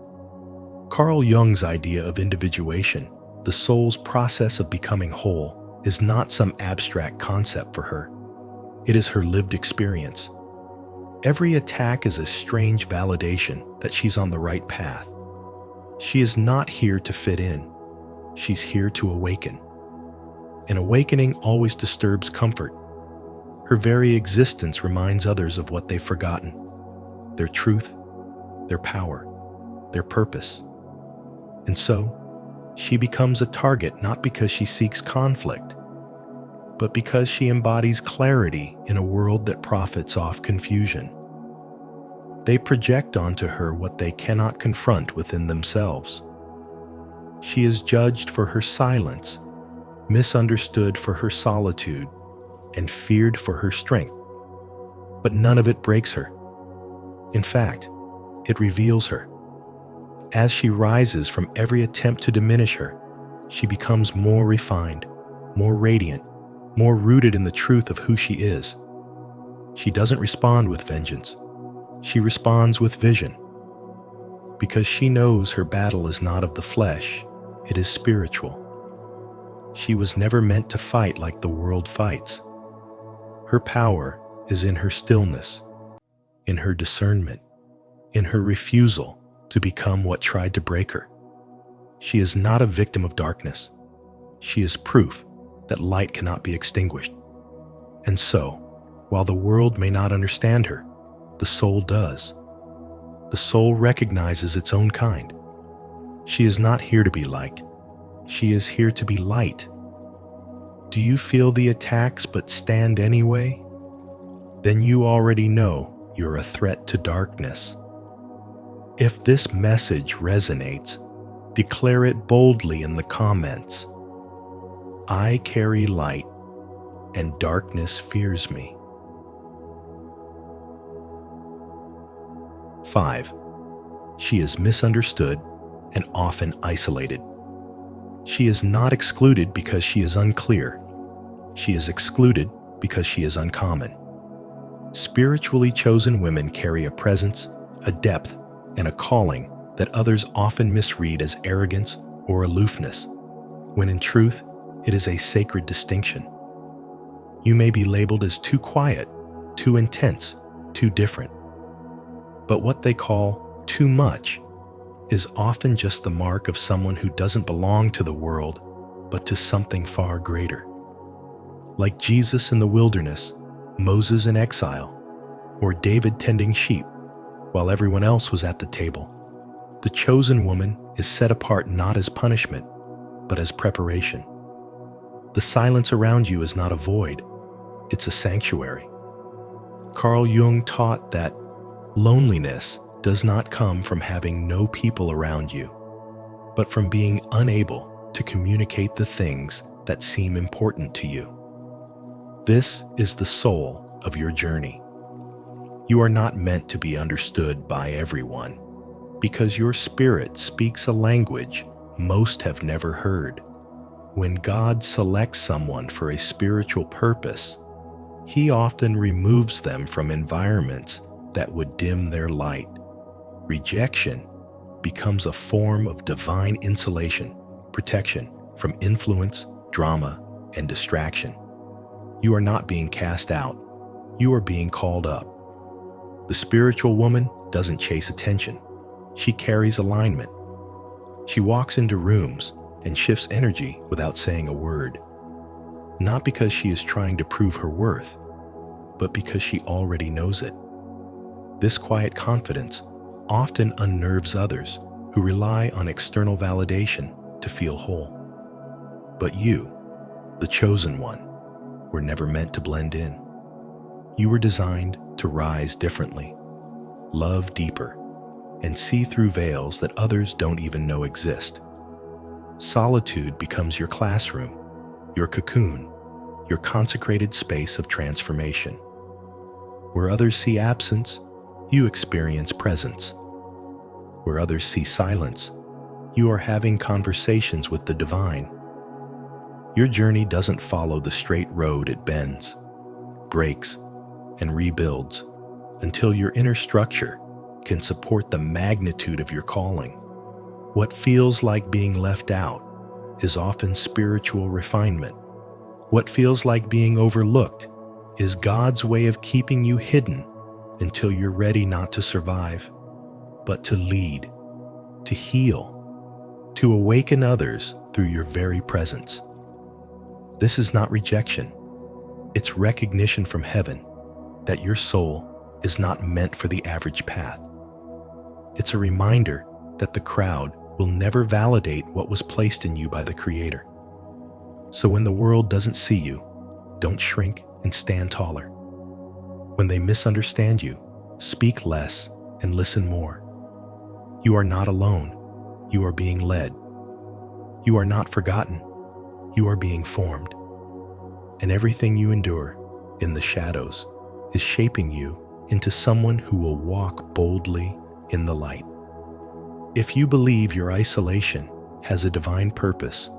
Carl Jung's idea of individuation, the soul's process of becoming whole, is not some abstract concept for her. It is her lived experience. Every attack is a strange validation that she's on the right path. She is not here to fit in. She's here to awaken. An awakening always disturbs comfort. Her very existence reminds others of what they've forgotten: their truth, their power, their purpose. And so, she becomes a target not because she seeks conflict, but because she embodies clarity in a world that profits off confusion. They project onto her what they cannot confront within themselves. She is judged for her silence, misunderstood for her solitude, and feared for her strength. But none of it breaks her. In fact, it reveals her. As she rises from every attempt to diminish her, she becomes more refined, more radiant, more rooted in the truth of who she is. She doesn't respond with vengeance. She responds with vision. Because she knows her battle is not of the flesh, it is spiritual. She was never meant to fight like the world fights. Her power is in her stillness, in her discernment, in her refusal to become what tried to break her. She is not a victim of darkness. She is proof that light cannot be extinguished. And so, while the world may not understand her, the soul does. The soul recognizes its own kind. She is not here to be liked. She is here to be light. Do you feel the attacks but stand anyway? Then you already know you're a threat to darkness. If this message resonates, declare it boldly in the comments. I carry light, and darkness fears me. 5. She is misunderstood and often isolated. She is not excluded because she is unclear. She is excluded because she is uncommon. Spiritually chosen women carry a presence, a depth, and a calling that others often misread as arrogance or aloofness, when in truth, it is a sacred distinction. You may be labeled as too quiet, too intense, too different. But what they call too much is often just the mark of someone who doesn't belong to the world, but to something far greater. Like Jesus in the wilderness, Moses in exile, or David tending sheep while everyone else was at the table, the chosen woman is set apart not as punishment, but as preparation. The silence around you is not a void, it's a sanctuary. Carl Jung taught that loneliness does not come from having no people around you, but from being unable to communicate the things that seem important to you. This is the soul of your journey. You are not meant to be understood by everyone, because your spirit speaks a language most have never heard. When God selects someone for a spiritual purpose, He often removes them from environments that would dim their light. Rejection becomes a form of divine insulation, protection from influence, drama, and distraction. You are not being cast out. You are being called up. The spiritual woman doesn't chase attention. She carries alignment. She walks into rooms and shifts energy without saying a word. Not because she is trying to prove her worth, but because she already knows it. This quiet confidence often unnerves others who rely on external validation to feel whole. But you, the chosen one, were never meant to blend in. You were designed to rise differently, love deeper, and see through veils that others don't even know exist. Solitude becomes your classroom, your cocoon, your consecrated space of transformation. Where others see absence, you experience presence. Where others see silence, you are having conversations with the divine. Your journey doesn't follow the straight road, it bends, breaks, and rebuilds until your inner structure can support the magnitude of your calling. What feels like being left out is often spiritual refinement. What feels like being overlooked is God's way of keeping you hidden until you're ready not to survive, but to lead, to heal, to awaken others through your very presence. This is not rejection. It's recognition from heaven that your soul is not meant for the average path. It's a reminder that the crowd will never validate what was placed in you by the Creator. So when the world doesn't see you, don't shrink and stand taller. When they misunderstand you, speak less and listen more. You are not alone. You are being led. You are not forgotten. You are being formed. And everything you endure in the shadows is shaping you into someone who will walk boldly in the light. If you believe your isolation has a divine purpose,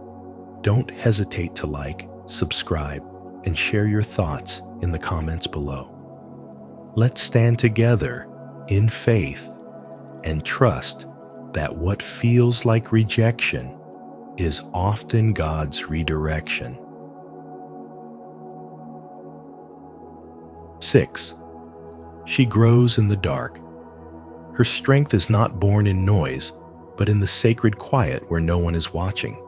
don't hesitate to like, subscribe, and share your thoughts in the comments below. Let's stand together in faith and trust that what feels like rejection is often God's redirection. 6. She grows in the dark. Her strength is not born in noise, but in the sacred quiet where no one is watching.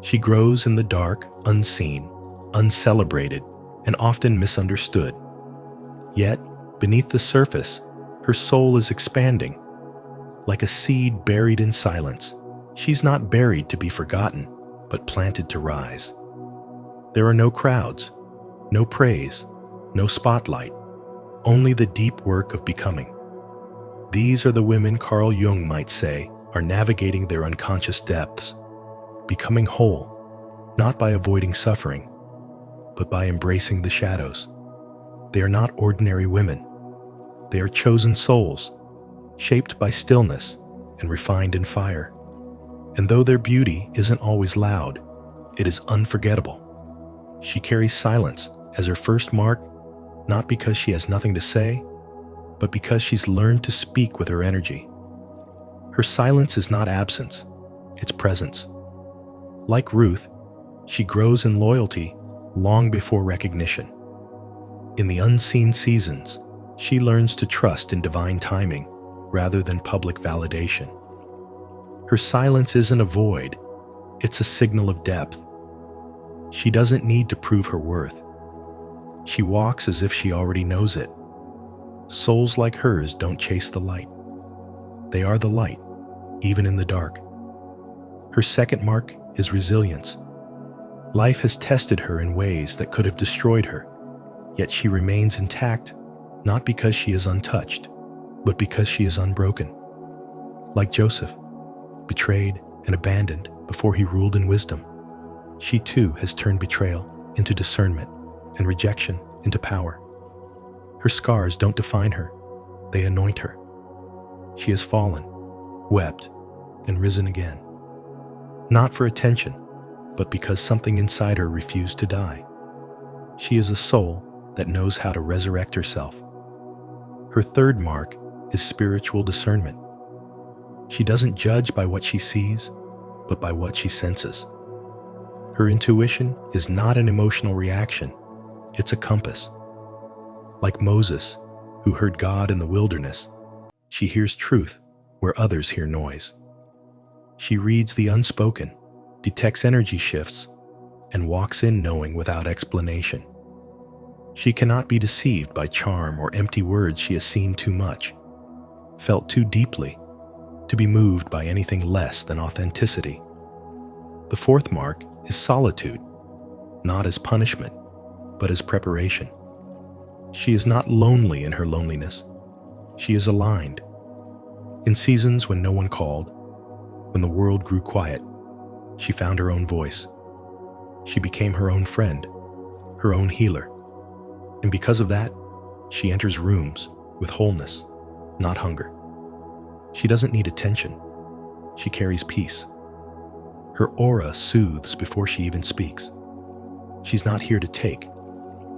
She grows in the dark, unseen, uncelebrated, and often misunderstood. Yet, beneath the surface, her soul is expanding. Like a seed buried in silence, she's not buried to be forgotten, but planted to rise. There are no crowds, no praise, no spotlight, only the deep work of becoming. These are the women Carl Jung might say are navigating their unconscious depths, becoming whole, not by avoiding suffering, but by embracing the shadows. They are not ordinary women. They are chosen souls, shaped by stillness and refined in fire. And though their beauty isn't always loud, it is unforgettable. She carries silence as her first mark not because she has nothing to say, but because she's learned to speak with her energy. Her silence is not absence, it's presence. Like Ruth, she grows in loyalty long before recognition. In the unseen seasons, she learns to trust in divine timing rather than public validation. Her silence isn't a void, it's a signal of depth. She doesn't need to prove her worth. She walks as if she already knows it. Souls like hers don't chase the light. They are the light, even in the dark. Her second mark is resilience. Life has tested her in ways that could have destroyed her, yet she remains intact, not because she is untouched, but because she is unbroken. Like Joseph, betrayed and abandoned before he ruled in wisdom, she too has turned betrayal into discernment and rejection into power. Her scars don't define her, they anoint her. She has fallen, wept, and risen again. Not for attention, but because something inside her refused to die. She is a soul that knows how to resurrect herself. Her third mark is spiritual discernment. She doesn't judge by what she sees, but by what she senses. Her intuition is not an emotional reaction, it's a compass. Like Moses, who heard God in the wilderness, she hears truth where others hear noise. She reads the unspoken, detects energy shifts, and walks in knowing without explanation. She cannot be deceived by charm or empty words she has seen too much, felt too deeply, to be moved by anything less than authenticity. The fourth mark is solitude, not as punishment, but as preparation. She is not lonely in her loneliness. She is aligned. In seasons when no one called, when the world grew quiet, she found her own voice. She became her own friend, her own healer. And because of that, she enters rooms with wholeness, not hunger. She doesn't need attention. She carries peace. Her aura soothes before she even speaks. She's not here to take.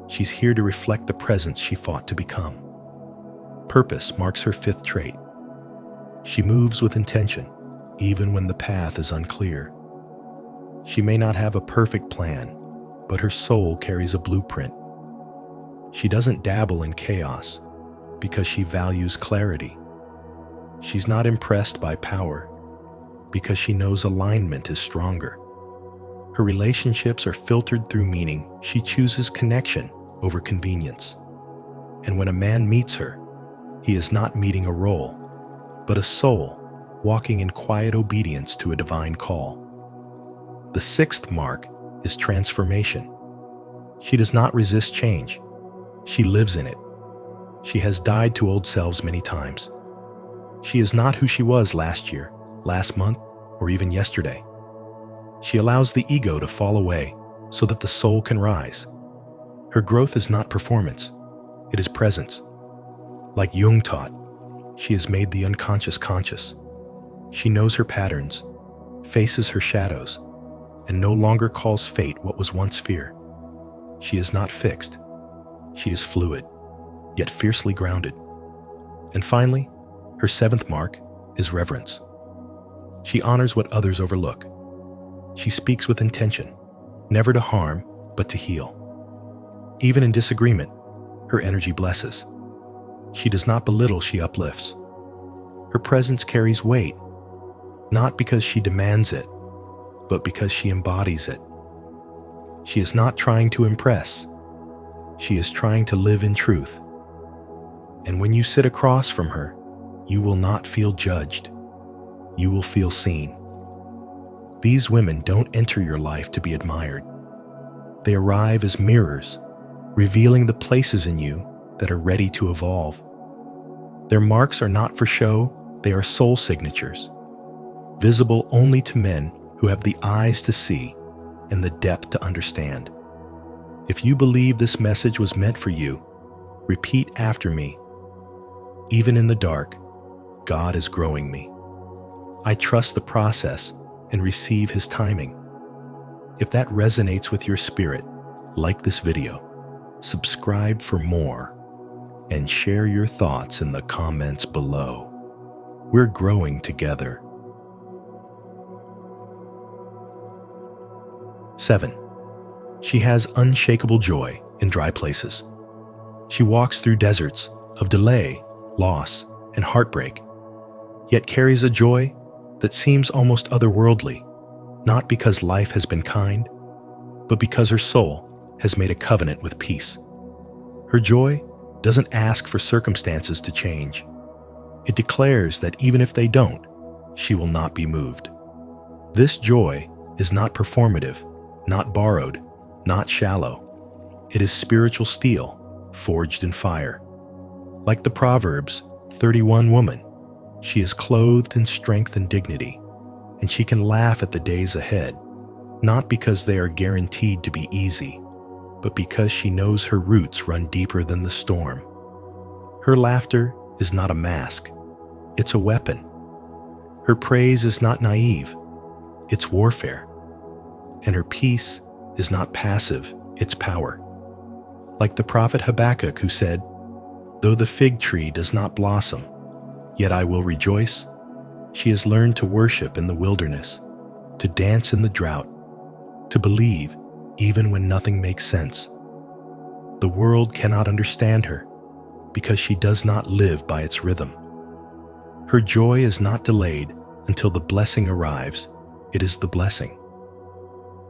She's here to reflect the presence she fought to become. Purpose marks her fifth trait. She moves with intention, even when the path is unclear. She may not have a perfect plan, but her soul carries a blueprint. She doesn't dabble in chaos because she values clarity. She's not impressed by power because she knows alignment is stronger. Her relationships are filtered through meaning. She chooses connection over convenience. And when a man meets her, he is not meeting a role, but a soul walking in quiet obedience to a divine call. The sixth mark is transformation. She does not resist change. She lives in it. She has died to old selves many times. She is not who she was last year, last month, or even yesterday. She allows the ego to fall away so that the soul can rise. Her growth is not performance, it is presence. Like Jung taught, she has made the unconscious conscious. She knows her patterns, faces her shadows, and no longer calls fate what was once fear. She is not fixed. She is fluid, yet fiercely grounded. And finally, her seventh mark is reverence. She honors what others overlook. She speaks with intention, never to harm, but to heal. Even in disagreement, her energy blesses. She does not belittle, she uplifts. Her presence carries weight, not because she demands it, but because she embodies it. She is not trying to impress. She is trying to live in truth. And when you sit across from her, you will not feel judged. You will feel seen. These women don't enter your life to be admired. They arrive as mirrors, revealing the places in you that are ready to evolve. Their marks are not for show, they are soul signatures, visible only to men who have the eyes to see and the depth to understand. If you believe this message was meant for you, repeat after me. Even in the dark, God is growing me. I trust the process and receive His timing. If that resonates with your spirit, like this video. subscribe for more, and share your thoughts in the comments below. We're growing together. 7. She has unshakable joy in dry places. She walks through deserts of delay, loss, and heartbreak, yet carries a joy that seems almost otherworldly, not because life has been kind, but because her soul has made a covenant with peace. Her joy doesn't ask for circumstances to change. It declares that even if they don't, she will not be moved. This joy is not performative, not borrowed, not shallow. It is spiritual steel, forged in fire. Like the Proverbs 31 woman, she is clothed in strength and dignity, and she can laugh at the days ahead, not because they are guaranteed to be easy, but because she knows her roots run deeper than the storm. Her laughter is not a mask, it's a weapon. Her praise is not naive, it's warfare. And her peace is not passive, it's power. Like the prophet Habakkuk, who said, "Though the fig tree does not blossom, yet I will rejoice." She has learned to worship in the wilderness, to dance in the drought, to believe even when nothing makes sense. The world cannot understand her because she does not live by its rhythm. Her joy is not delayed until the blessing arrives. It is the blessing.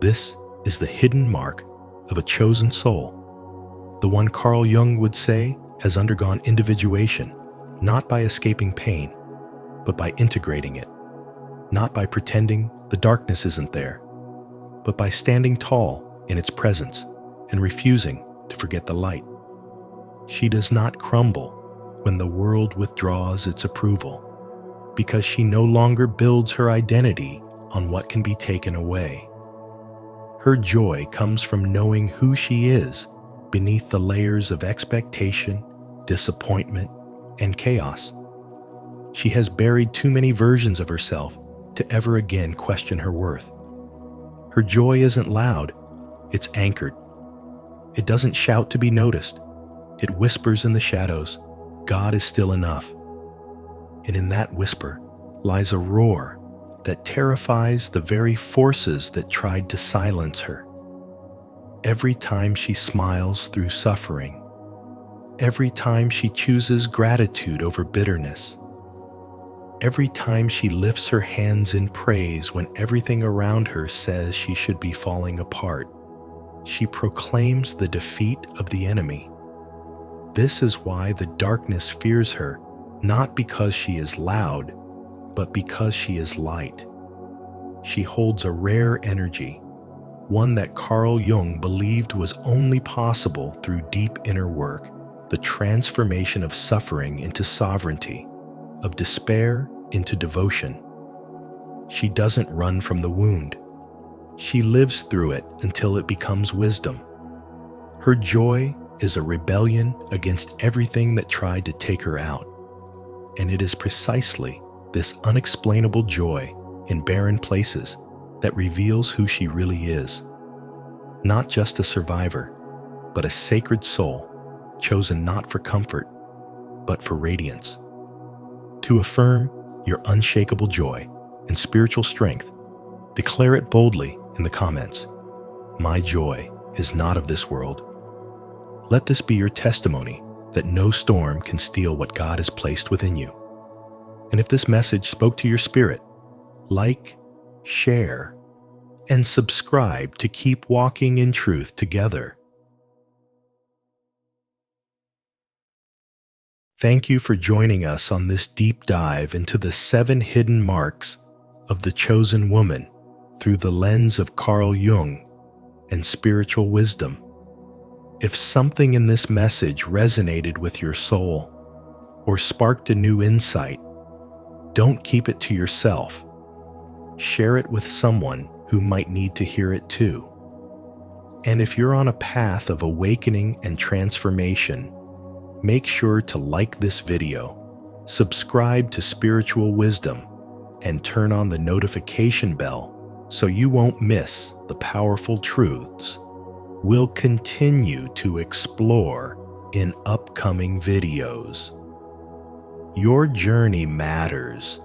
This is the hidden mark of a chosen soul, the one Carl Jung would say has undergone individuation, not by escaping pain, but by integrating it, not by pretending the darkness isn't there, but by standing tall in its presence and refusing to forget the light. She does not crumble when the world withdraws its approval, because she no longer builds her identity on what can be taken away. Her joy comes from knowing who she is beneath the layers of expectation, disappointment, and chaos. She has buried too many versions of herself to ever again question her worth. Her joy isn't loud, it's anchored. It doesn't shout to be noticed. It whispers in the shadows, "God is still enough." And in that whisper lies a roar that terrifies the very forces that tried to silence her. Every time she smiles through suffering, every time she chooses gratitude over bitterness, every time she lifts her hands in praise when everything around her says she should be falling apart, she proclaims the defeat of the enemy. This is why the darkness fears her, not because she is loud, but because she is light. She holds a rare energy, one that Carl Jung believed was only possible through deep inner work, the transformation of suffering into sovereignty, of despair into devotion. She doesn't run from the wound. She lives through it until it becomes wisdom. Her joy is a rebellion against everything that tried to take her out. And it is precisely this unexplainable joy in barren places that reveals who she really is. Not just a survivor, but a sacred soul, chosen not for comfort, but for radiance. To affirm your unshakable joy and spiritual strength, declare it boldly in the comments. My joy is not of this world. Let this be your testimony that no storm can steal what God has placed within you. And if this message spoke to your spirit, like, share, and subscribe to keep walking in truth together. Thank you for joining us on this deep dive into the 7 hidden marks of the chosen woman through the lens of Carl Jung and spiritual wisdom. If something in this message resonated with your soul or sparked a new insight, don't keep it to yourself. Share it with someone who might need to hear it too. And if you're on a path of awakening and transformation, make sure to like this video, subscribe to Spiritual Wisdom, and turn on the notification bell so you won't miss the powerful truths we'll continue to explore in upcoming videos. Your journey matters,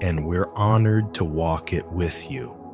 and we're honored to walk it with you.